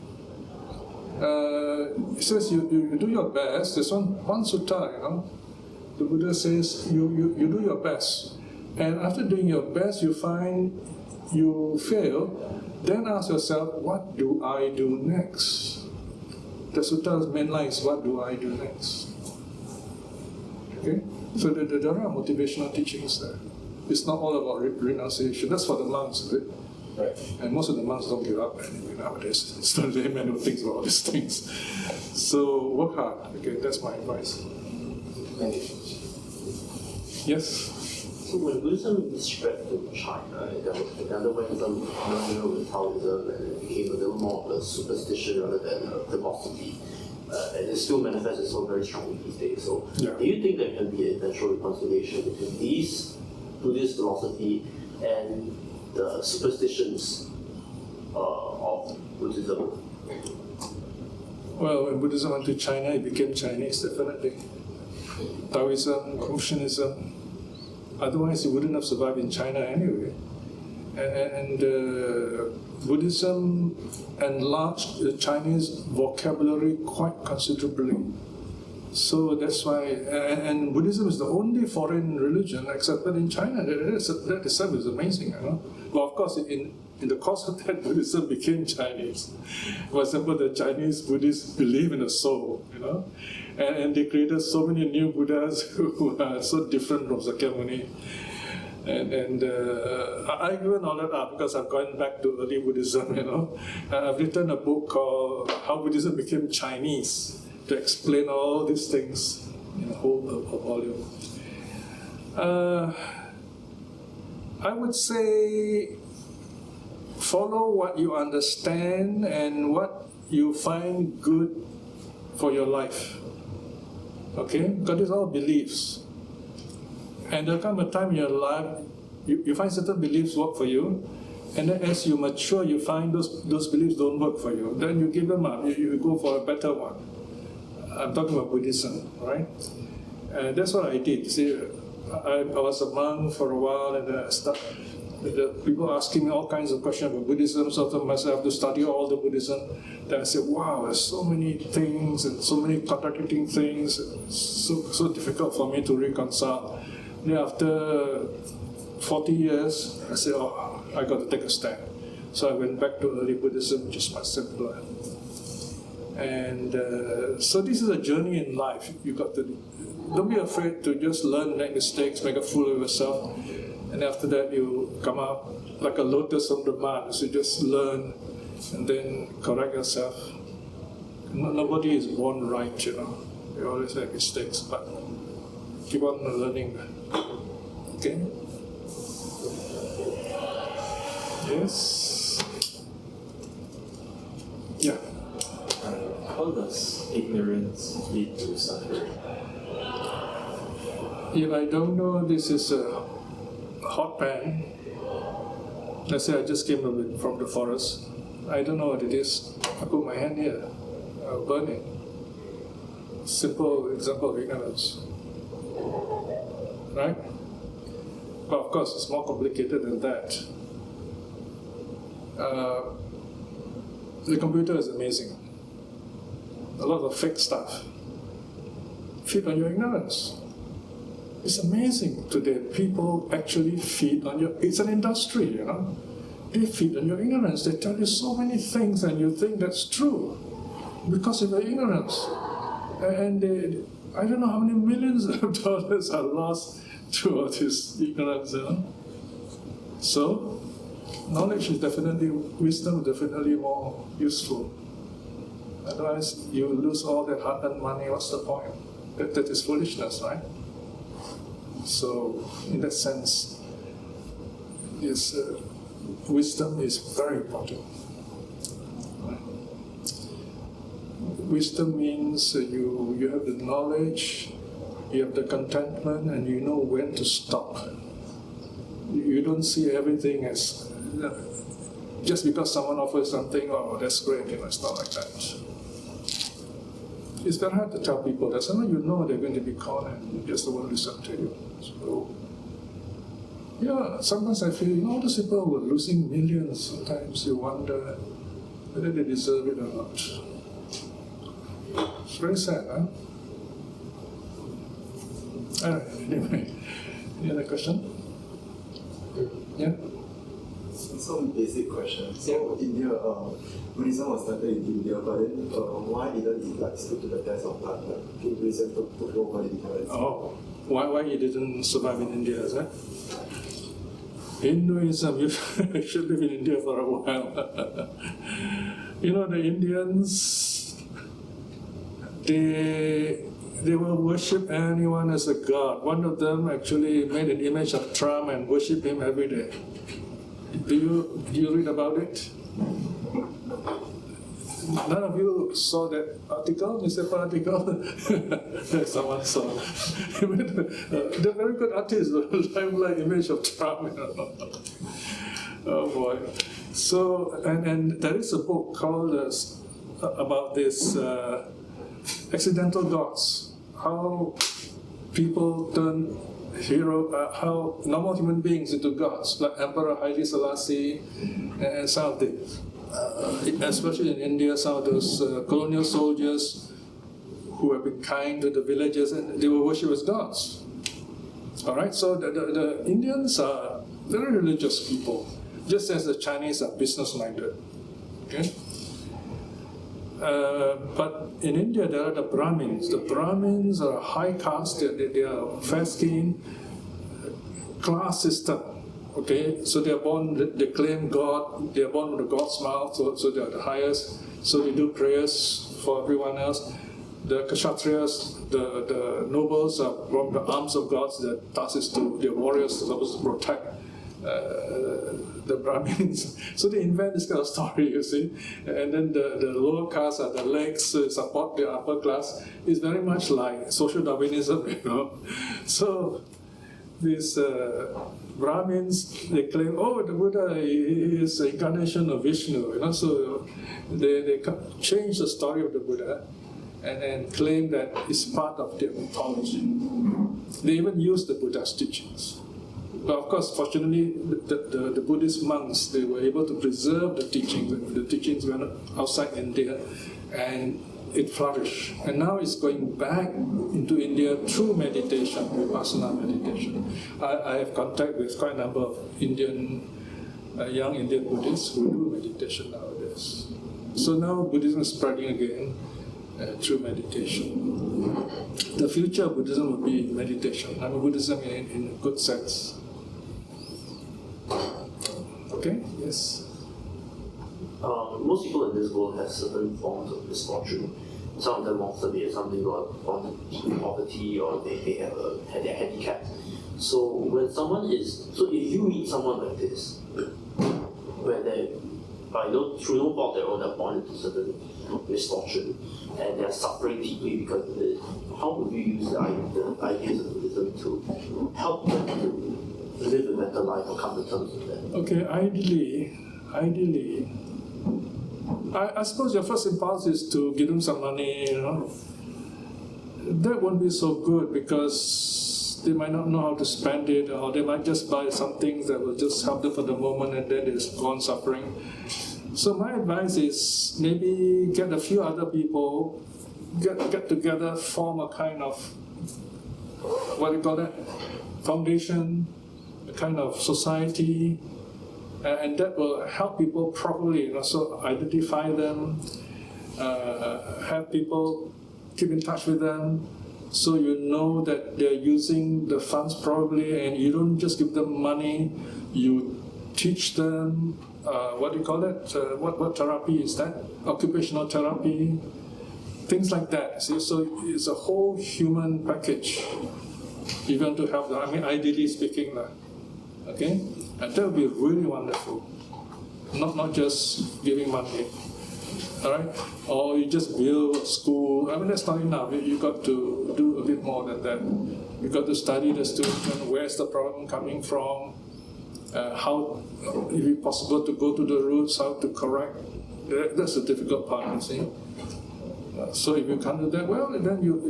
He says you do your best. There's one sutta, you know. The Buddha says you do your best. And after doing your best, you find you fail. Then ask yourself, what do I do next? The sutta's main line is, what do I do next? Okay? So there are motivational teachings there. It's not all about renunciation. That's for the monks, is it? Right. And most of the monks don't give up anyway nowadays. It's the layman who thinks about all these things. So work hard. Okay, that's my advice. Thank you. Yes? So when Buddhism spread to China, it underwent some merger with Taoism and it became a little more of a superstition rather than a philosophy. And it still manifests itself very strongly these days. So do you think there can be an eventual reconciliation between these Buddhist philosophy and the superstitions of Buddhism? Well, when Buddhism went to China, it became Chinese, definitely. Taoism, Confucianism. Otherwise, it wouldn't have survived in China anyway. And Buddhism enlarged the Chinese vocabulary quite considerably. So that's why, and Buddhism is the only foreign religion accepted in China. That itself is amazing, you know. Well, of course, in the course of that, Buddhism became Chinese. For example, the Chinese Buddhists believe in the soul, you know, and they created so many new Buddhas who are so different from Sakyamuni. And I given all that up because I've gone back to early Buddhism, you know. I've written a book called How Buddhism Became Chinese to explain all these things in a whole volume. I would say follow what you understand and what you find good for your life. Okay? Because it's all beliefs. And there'll come a time in your life, you find certain beliefs work for you, and then as you mature, you find those beliefs don't work for you. Then you give them up, you go for a better one. I'm talking about Buddhism, right? And that's what I did. See, I was a monk for a while, and the people asking me all kinds of questions about Buddhism, so I thought myself to study all the Buddhism. Then I said, wow, there's so many things and so many contradicting things, so difficult for me to reconcile. Then after 40 years, I said, oh, I got to take a stand. So I went back to early Buddhism, which is much simpler. And so this is a journey in life. You got to, don't be afraid to just learn, make mistakes, make a fool of yourself. And after that, you come out like a lotus from the mud. So you just learn and then correct yourself. Nobody is born right, you know. We always make mistakes, but keep on learning. Okay? Yes? Yeah. How does ignorance lead to suffering? If I don't know this is a hot pan, let's say I just came from the forest, I don't know what it is, I put my hand here, I'll burn it. Simple example of ignorance. Right? But of course, it's more complicated than that. The computer is amazing. A lot of fake stuff. Feed on your ignorance. It's amazing today. People actually feed on your... It's an industry, you know. They feed on your ignorance. They tell you so many things and you think that's true because of your ignorance. And they, I don't know how many millions of dollars are lost to all this ignorance, you know. So, knowledge is definitely, wisdom is definitely more useful. Otherwise, you lose all that hard-earned money, what's the point? That is foolishness, right? So, in that sense, yes, wisdom is very important. Wisdom means you have the knowledge, you have the contentment, and you know when to stop. You don't see everything as, just because someone offers something, oh, that's great, you know, it's not like that. It's very hard to tell people that somehow you know they're going to be caught and you just don't want to listen to you. So, yeah, sometimes I feel, you know, all those people who are losing millions, sometimes you wonder whether they deserve it or not. It's very sad, huh? All right, anyway, any other question? Yeah? Some basic questions. So India, Buddhism was started in India, but then why didn't it like stood to the test of time? Like Buddhism took over in India. Oh, why it didn't survive in India, is that? Hinduism, you should live in India for a while. You know, the Indians, they will worship anyone as a god. One of them actually made an image of Trump and worship him every day. Do you read about it? None of you saw that article, newspaper article? Someone saw. They're very good artists, lifelike image of Trump. You know. Oh boy. So, and there is a book called about this accidental gods. How people turn how normal human beings into gods, like Emperor Haile Selassie and some of the, especially in India, some of those colonial soldiers who have been kind to the villagers, and they were worshipped as gods. All right, so the Indians are very religious people, just as the Chinese are business-minded. Okay. But in India, there are the Brahmins. The Brahmins are a high caste, they are fair-skinned, class system. Okay, so they are born, they claim God, they are born with the God's mouth, so they are the highest. So they do prayers for everyone else. The Kshatriyas, the nobles are from the arms of gods, the task is to, the warriors are supposed to protect the Brahmins. So they invent this kind of story, you see. And then the lower caste are the legs support the upper class. It's very much like social Darwinism, you know. So these Brahmins, they claim, oh, the Buddha is the incarnation of Vishnu, you know. So they change the story of the Buddha and claim that it's part of their mythology. They even use the Buddha's teachings. But of course, fortunately, the Buddhist monks, they were able to preserve the teachings. The teachings went outside India, and it flourished. And now it's going back into India through meditation, vipassana meditation. I have contact with quite a number of young Indian Buddhists who do meditation nowadays. So now Buddhism is spreading again through meditation. The future of Buddhism will be meditation. I mean, Buddhism in a good sense. Okay, yes. Most people in this world have certain forms of misfortune. Some of them more severe, some people are born in poverty, or they have they're handicapped. So when someone is, so if you meet someone like this, where they, through no fault of their own, they're born into certain misfortune, and they're suffering deeply because of it, how would you use the ideas of Buddhism to help them to live a better life or come to terms with that? Okay, ideally, I suppose your first impulse is to give them some money, you know. That won't be so good because they might not know how to spend it, or they might just buy some things that will just help them for the moment and then they're gone suffering. So my advice is maybe get a few other people, get together, form a kind of, what do you call that, foundation, a kind of society, and that will help people properly, you know, so identify them, have people keep in touch with them, so you know that they're using the funds properly, and you don't just give them money, you teach them, what do you call it? What therapy is that? Occupational therapy, things like that. See, so it's a whole human package. You want to help them. I mean, ideally speaking, okay, and that would be really wonderful. Not just giving money, all right? Or you just build a school. I mean, that's not enough. You got to do a bit more than that. You got to study the student. Where's the problem coming from? How, if it's possible, to go to the roots, how to correct. That's the difficult part, you see. So if you can't do that, well, then you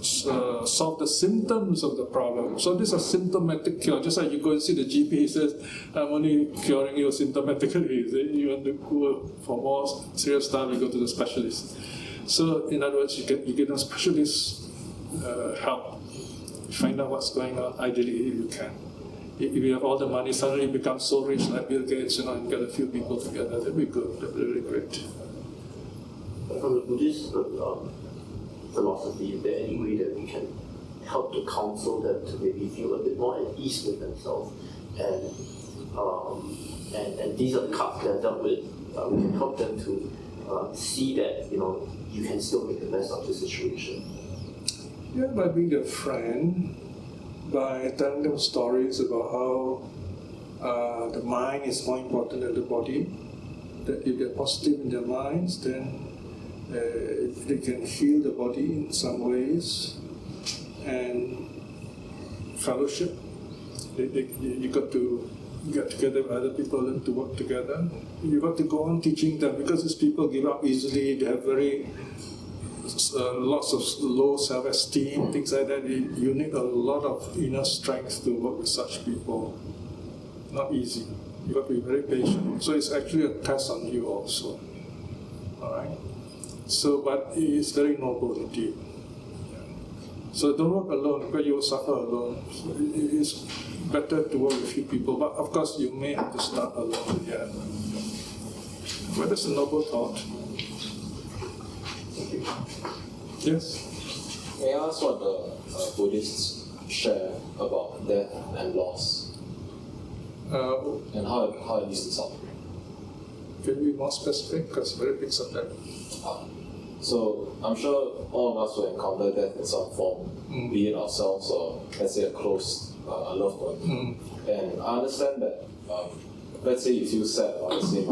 solve the symptoms of the problem. So this is a symptomatic cure. Just like you go and see the GP, he says, I'm only curing you symptomatically. You want to go for more serious stuff, you go to the specialist. So in other words, you get them specialist help. Find out what's going on, ideally if you can. If you have all the money, suddenly you become so rich like Bill Gates, you know, and get a few people together, that'd be good, that'd be really great. From the Buddhist philosophy, is there any way that we can help to counsel them to maybe feel a bit more at ease with themselves? And these are the cards that are dealt with. We can help them to see that, you know, you can still make the best of the situation. Yeah, by being their friend, by telling them stories about how the mind is more important than the body, that if they're positive in their minds, then they can heal the body in some ways, and fellowship. You got to get together with other people and to work together. You got to go on teaching them, because these people give up easily, they have lots of low self-esteem, things like that. You need a lot of inner strength to work with such people. Not easy. You got to be very patient. So it's actually a test on you also. All right. So, but it's very noble indeed. So don't work alone, because you will suffer alone. So it's better to work with a few people, but of course you may have to start alone. Yeah. Well, that's a noble thought. Yes? May I ask what the Buddhists share about death and loss? And how it leads to suffering? Can you be more specific? Because it's a very big subject. So I'm sure all of us will encounter death in some form, be it ourselves or, let's say, a close a loved one. And I understand that, let's say you feel sad, or let's say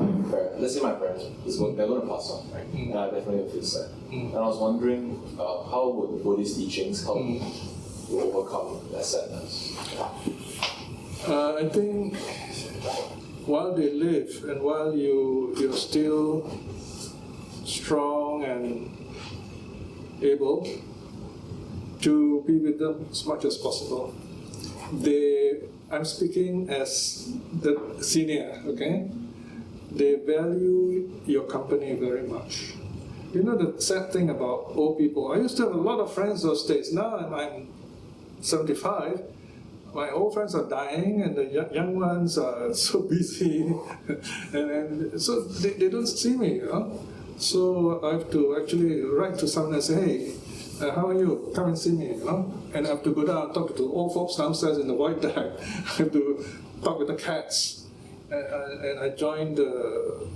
my parents, they're going to pass on, right? And I definitely will feel sad. And I was wondering, how would Buddhist teachings help to overcome that sadness? I think while they live and while you're still strong and able to be with them as much as possible. I'm speaking as the senior, okay? They value your company very much. You know the sad thing about old people, I used to have a lot of friends those days. Now I'm 75, my old friends are dying and the young ones are so busy and so they don't see me, you know. So I have to actually write to someone and say, hey, how are you? Come and see me, you know. And I have to go down and talk to old folks downstairs in the void deck. I have to talk with the cats. And I joined the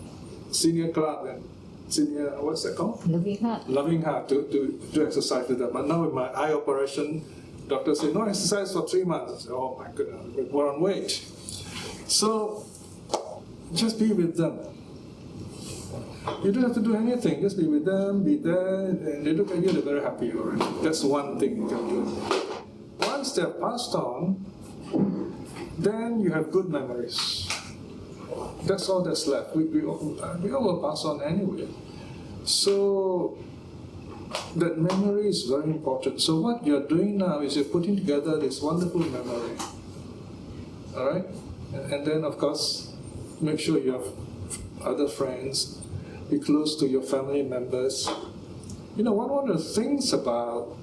senior club and senior, what's that called? Loving Heart. Loving Heart to exercise with them. But now with my eye operation, doctor said, no exercise for 3 months. I said, oh my goodness, we're on weight. So just be with them. You don't have to do anything, just be with them, be there, and they look at you, they're very happy already. That's one thing you can do. Once they're passed on, then you have good memories. That's all that's left. We all will pass on anyway. So that memory is very important. So what you're doing now is you're putting together this wonderful memory. All right? And then, of course, make sure you have other friends, be close to your family members. You know, one of the things about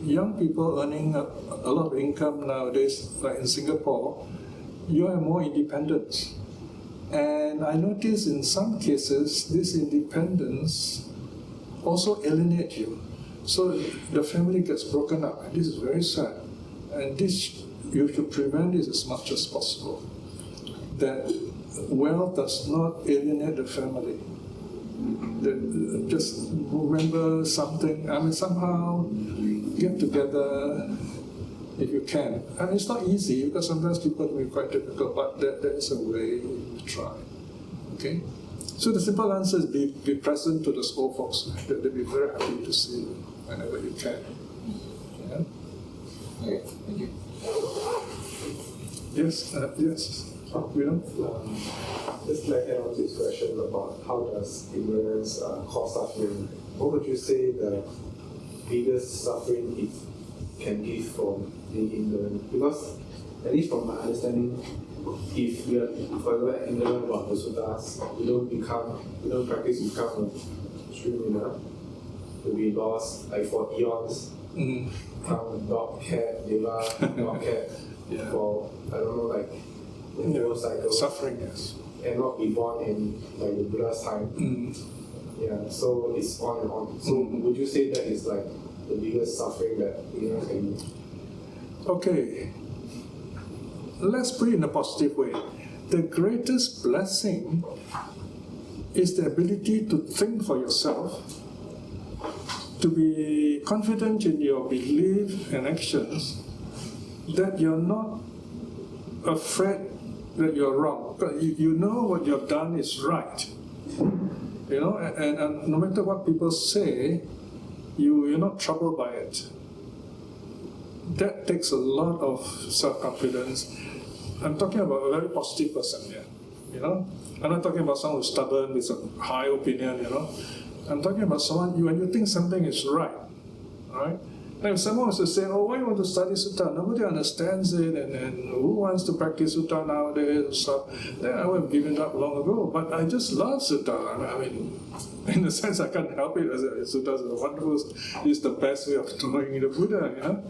young people earning a lot of income nowadays, like in Singapore, you have more independence. And I notice in some cases, this independence also alienates you. So the family gets broken up, and this is very sad. And this, you should prevent this as much as possible. That wealth does not alienate the family. Just remember something, I mean, somehow get together if you can. And it's not easy because sometimes people can be quite difficult, but there is a way to try. Okay? So the simple answer is be present to those old folks. They'll be very happy to see you whenever you can. Yeah? Okay, thank you. Yes, yes. We don't. Just like add on to this question about how does ignorance cause suffering, what would you say the biggest suffering it can give from being ignorant? Because at least from my understanding, if we are, for example, ignorant about the suttas, we don't practice become a stream winner. We'll be lost like for eons. Become dog, cat, deva, dog, cat. Yeah. For I don't know, like cycle. Suffering, yes. And not be born in like the Buddha's time. Yeah, so it's on and on. So would you say that is like the biggest suffering that ignorance can give? Okay. Let's put it in a positive way. The greatest blessing is the ability to think for yourself, to be confident in your belief and actions, that you're not afraid that you're wrong. You know what you've done is right. You know, and no matter what people say, you're not troubled by it. That takes a lot of self-confidence. I'm talking about a very positive person here. You know, I'm not talking about someone who's stubborn with a high opinion. You know, I'm talking about someone when you think something is right. All right. Now, if someone was to say, "Oh, why you want to study Sutta? Nobody understands it, and who wants to practice Sutta nowadays?" and stuff, then I would have given up long ago. But I just love Sutta. I mean, in a sense, I can't help it. Sutta is wonderful. It's the best way of knowing the Buddha. You know?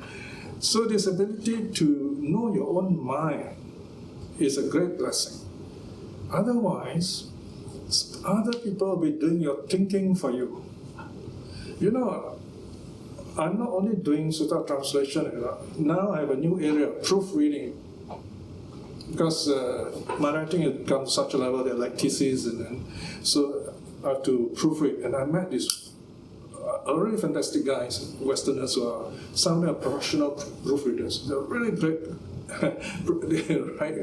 So this ability to know your own mind is a great blessing. Otherwise, other people will be doing your thinking for you. You know, I'm not only doing Sutta translation, now I have a new area, proofreading. Because my writing has become such a level, they're like theses, and so I have to proofread. And I met these really fantastic guys, Westerners, who are some of them are professional proofreaders. They're really great. They write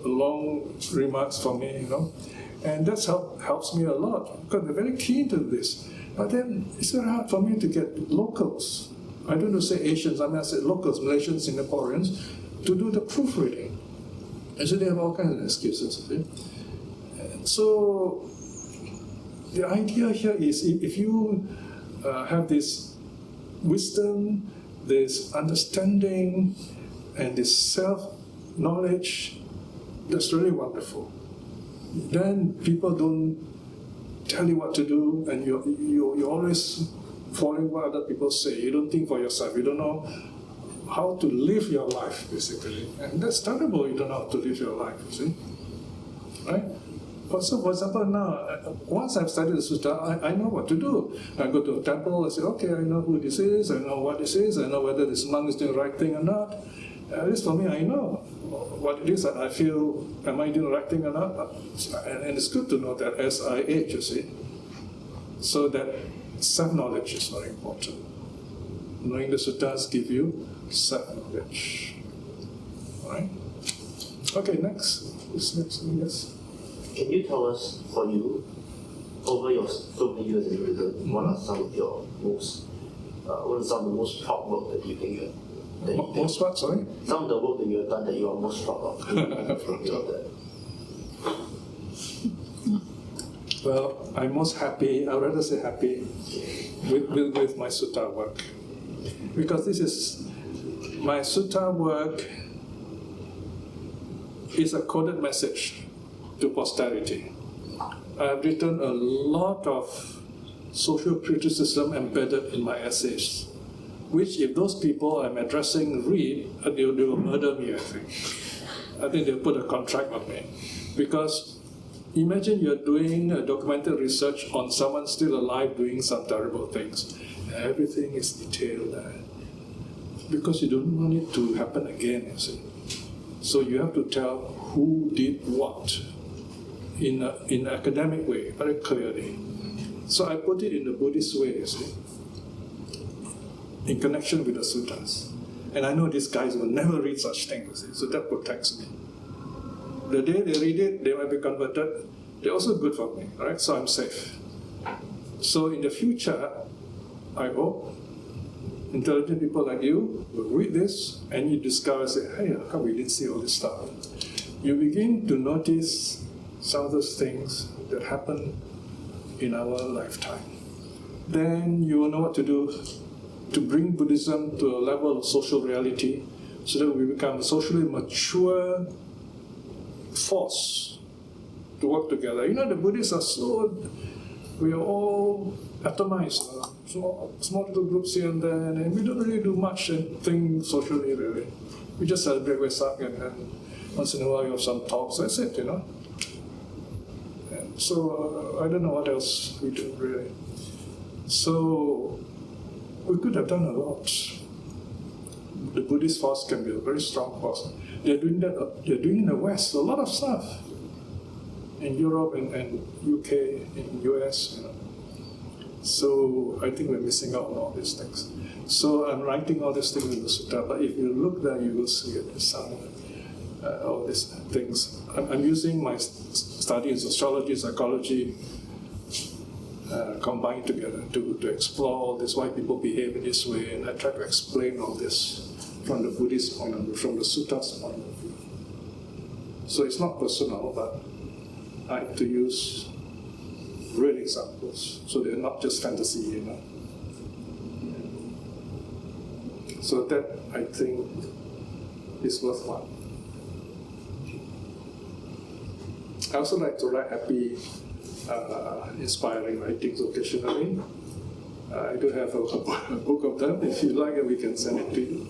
long remarks for me, you know. And that's helps me a lot, because they're very keen to this. But then it's very hard for me to get locals. I don't want to say Asians, I say locals, Malaysians, Singaporeans, to do the proofreading. And so they have all kinds of excuses. See? And so the idea here is if you have this wisdom, this understanding, and this self-knowledge, that's really wonderful. Then people don't tell you what to do, and you're always following what other people say. You don't think for yourself. You don't know how to live your life, basically. And that's terrible. You don't know how to live your life, you see. Right? So, for example, now, once I've studied the Sutta, I know what to do. I go to a temple, I say, okay, I know who this is, I know what this is, I know whether this monk is doing the right thing or not. At least for me, I know what it is that I feel, am I doing the right thing or not? And it's good to know that as I age, you see. So that self-knowledge is very important. Knowing the Suttas give you self-knowledge. All right? Okay, next. Yes. Can you tell us, for you, over your so many years in Buddhism, what are some of the most proud work that you think you have? Most what, sorry? Some of the work that you have done that you are most proud of. Well, I'm most happy, I'd rather say happy, with my Sutta work. Because this is, my Sutta work is a coded message to posterity. I've written a lot of social criticism embedded in my essays, which if those people I'm addressing read, they will murder me, I think. I think they'll put a contract on me. Because imagine you're doing a documented research on someone still alive doing some terrible things. Everything is detailed there. Because you don't want it to happen again, you see. So you have to tell who did what in an academic way, very clearly. So I put it in the Buddhist way, you see, in connection with the suttas. And I know these guys will never read such things, you see, so that protects me. The day they read it, they might be converted. They're also good for me, right? So I'm safe. So in the future, I hope intelligent people like you will read this and you discover, say, hey, how come we didn't see all this stuff? You begin to notice some of those things that happen in our lifetime. Then you will know what to do to bring Buddhism to a level of social reality so that we become a socially mature force to work together. You know, the Buddhists are so, we are all atomized, small little groups here and there, and we don't really do much thing socially, really. We just celebrate Vesak and once in a while you have some talks, that's it, you know. And so I don't know what else we do, really. So we could have done a lot. The Buddhist force can be a very strong force. They're doing that. They're doing in the West a lot of stuff. In Europe and UK, in US, you know. So I think we're missing out on all these things. So I'm writing all these things in the Sutta, but if you look there, you will see it. There's some all these things. I'm using my study in sociology, psychology, combined together to explore all this, why people behave in this way, and I try to explain all this from the Buddhist point of view, from the Suttas point of view. So it's not personal, but I have to use real examples, so they're not just fantasy, you know. So that, I think, is worthwhile. I also like to write happy, inspiring writings occasionally. I do have a book of them. If you like it, we can send it to you.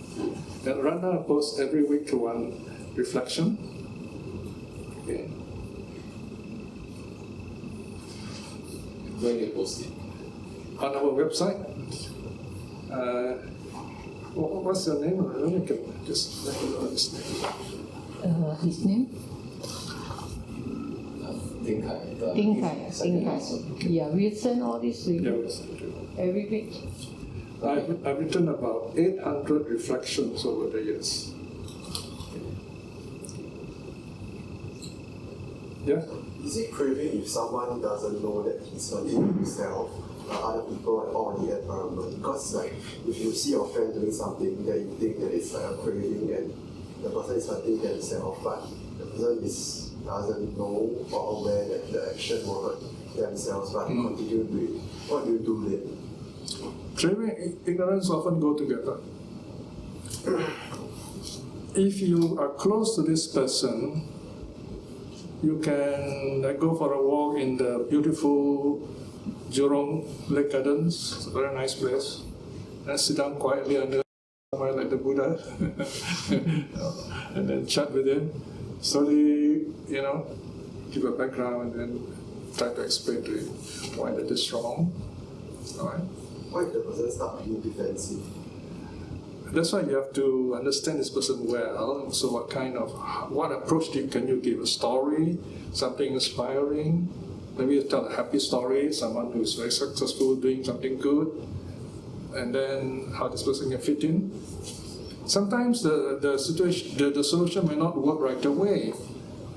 And Rana posts every week one reflection. Okay. Where do you post it? On our website. What's your name? I can just let you know his name. His name? Ding Kai. Yeah, we send all this to you every week. I've written about 800 reflections over the years. Yeah? Is it craving if someone doesn't know that he's hurting himself, other people, or the environment? Because like, if you see your friend doing something that you think that it's like a craving and the person is hurting themselves, but the person doesn't know or aware that the action will hurt themselves, but continue to do it. What do you do then? Craving and ignorance often go together. If you are close to this person, You can go for a walk in the beautiful Jurong Lake Gardens. It's a very nice place. And sit down quietly under somewhere like the Buddha, and then chat with him. Slowly, give a background and then try to explain to him why that is wrong. All right. Why if the person start being defensive? That's why you have to understand this person well. So what approach can you give? A story, something inspiring? Maybe you tell a happy story, someone who is very successful doing something good, and then how this person can fit in. Sometimes the solution may not work right away.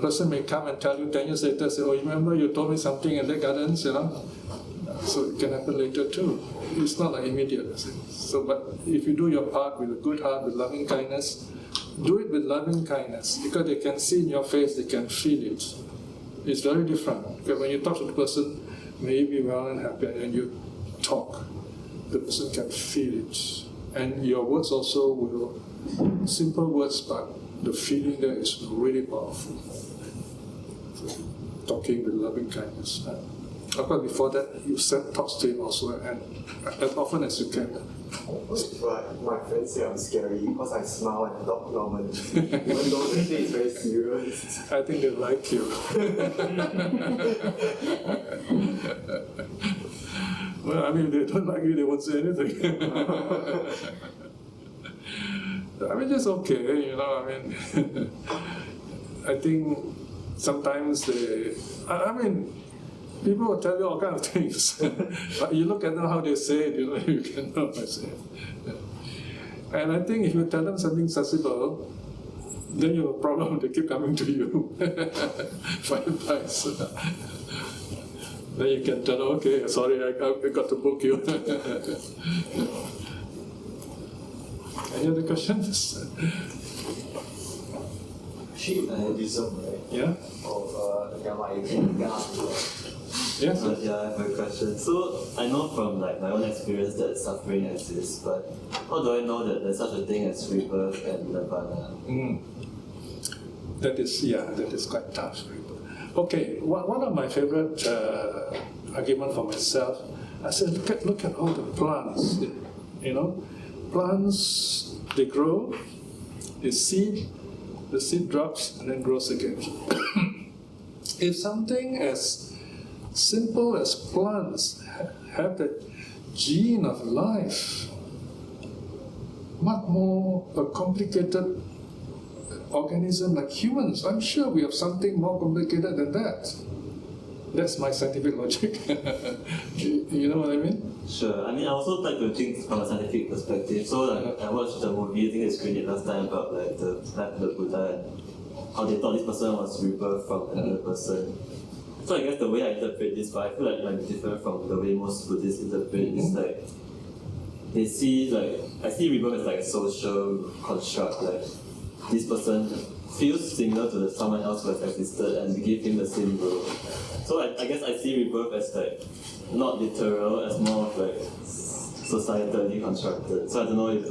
Person may come and tell you 10 years later, say, oh, remember you told me something in the gardens, So it can happen later too. It's not like immediate. So, but if you do your part with a good heart, with loving kindness, do it with loving kindness, because they can see in your face, they can feel it. It's very different. Because when you talk to the person, may be well and happy, and you talk, the person can feel it. And your words also will, simple words, but the feeling there is really powerful. So, talking with loving kindness. But before that, you send thoughts to him also, and as often as you can. Right, my friends say I'm scary because I smile and talk normally, even though they say it's very serious. I think they like you. Well, I mean, they don't like you, they won't say anything. I mean, that's okay, I think sometimes people will tell you all kinds of things. But you look at them, how they say it, you can know what I say. And I think if you tell them something sensible, then you have a problem, they keep coming to you for advice. Then you can tell them, okay, sorry, I got to book you. Any other questions? Actually, Buddhism, right? Yeah? Of Dhamma. Yes? Yeah, I have a question. So, I know from my own experience that suffering exists, but how do I know that there's such a thing as rebirth and nirvana? That is quite tough. Okay, one of my favorite argument for myself, I said, look at all the plants. Plants, they grow, they seed, the seed drops and then grows again. If something as simple as plants have the gene of life, much more a complicated organism like humans, I'm sure we have something more complicated than that. That's my scientific logic. You know what I mean? Sure. I also like to think from a scientific perspective. So I watched the movie, I think they screened it last time, about the Buddha and how they thought this person was rebirth from another person. So I guess the way I interpret this, but I feel like it might be different from the way most Buddhists interpret it, is they see I see rebirth as a social construct, this person feels similar to someone else who has existed and we give him the same role. So I guess I see rebirth as not literal, as more of societally constructed. So I don't know if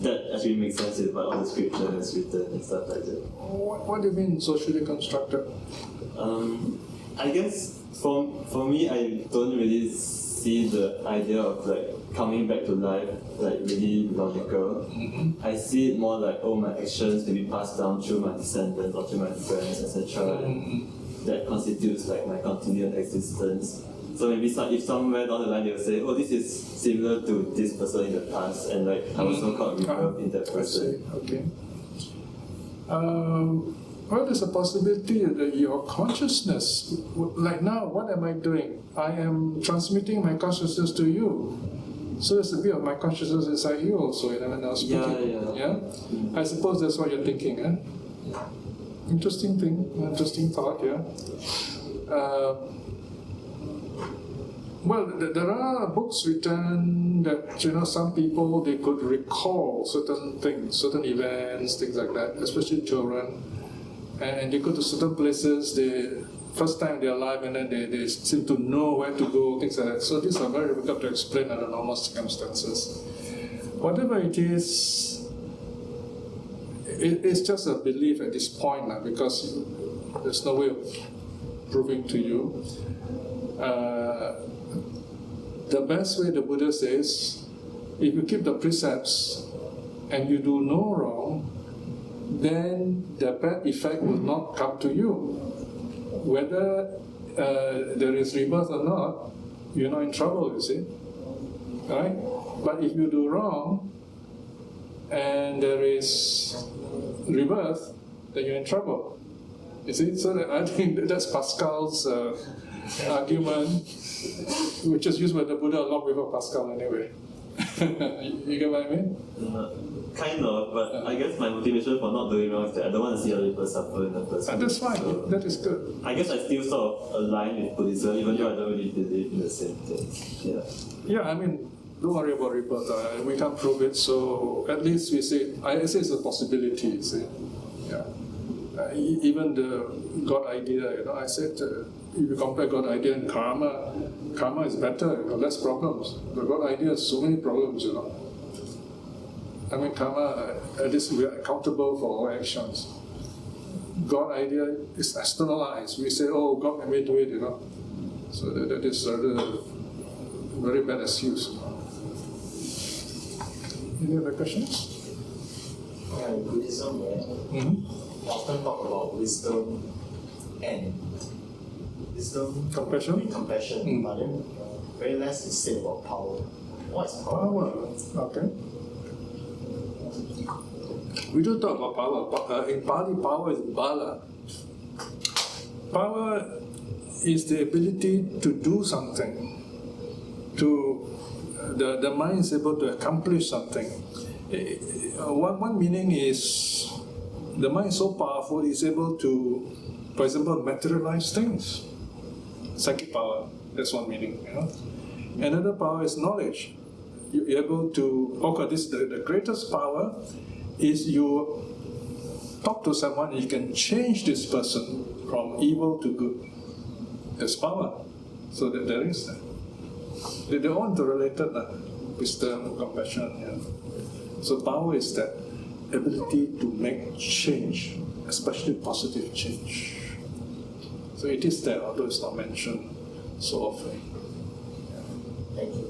that actually makes sense with what all the scripture has written and stuff like that. What do you mean socially constructed? I guess for me, I don't really see the idea of coming back to life really logical. Mm-hmm. I see it more my actions may be passed down through my descendants or through my friends, etc. Mm-hmm. That constitutes my continued existence. So maybe if somewhere down the line they will say, oh, this is similar to this person in the past, and I also got rebirth in that person. Okay. Well, there's a possibility that your consciousness, like now, what am I doing? I am transmitting my consciousness to you. So there's a bit of my consciousness inside you also, when I was speaking. Yeah? I suppose that's what you're thinking, eh? Yeah. Interesting thing, interesting thought, yeah. Well, there are books written that, some people, they could recall certain things, certain events, things like that, especially children. And they go to certain places, first time in their life, and then they seem to know where to go, things like that. So these are very difficult to explain under normal circumstances. Whatever it is, it's just a belief at this point, because There's no way of proving to you. The best way, the Buddha says, if you keep the precepts and you do no wrong, then the bad effect will not come to you. Whether there is rebirth or not, you're not in trouble, you see. Right? But if you do wrong and there is rebirth, then you're in trouble. You see? So I think that's Pascal's argument, which is used by the Buddha long before Pascal anyway. You get what I mean? Kind of, but I guess my motivation for not doing wrong is that I don't want to see other people suffer in the first place. That's fine, So, that is good. I guess I still sort of align with Buddhism, even though I don't really believe in the same things. Yeah. Yeah, I mean, don't worry about rebirth. We can't prove it, so at least we say, I say it's a possibility, you see. Yeah. Even the God idea, I said, if you compare God idea and karma, karma is better, less problems. The God idea has so many problems, I mean, karma, at least we are accountable for our actions. God idea is externalized. We say, oh, God made me do it, So that is a very bad excuse. Any other questions? In Buddhism, often talk about wisdom and Compassion? compassion, but then very less is said about power. What is power? Okay. We don't talk about power. In Pali, power is bala. Power is the ability to do something. The mind is able to accomplish something. One meaning is the mind is so powerful, it's able to, for example, materialize things. Psychic power, that's one meaning. Another power is knowledge. You're able to, the greatest power is you talk to someone and you can change this person from evil to good. There's power. So that there is that. They're all interrelated, wisdom, compassion. So power is that ability to make change, especially positive change. So it is there, although it's not mentioned so often. Thank you.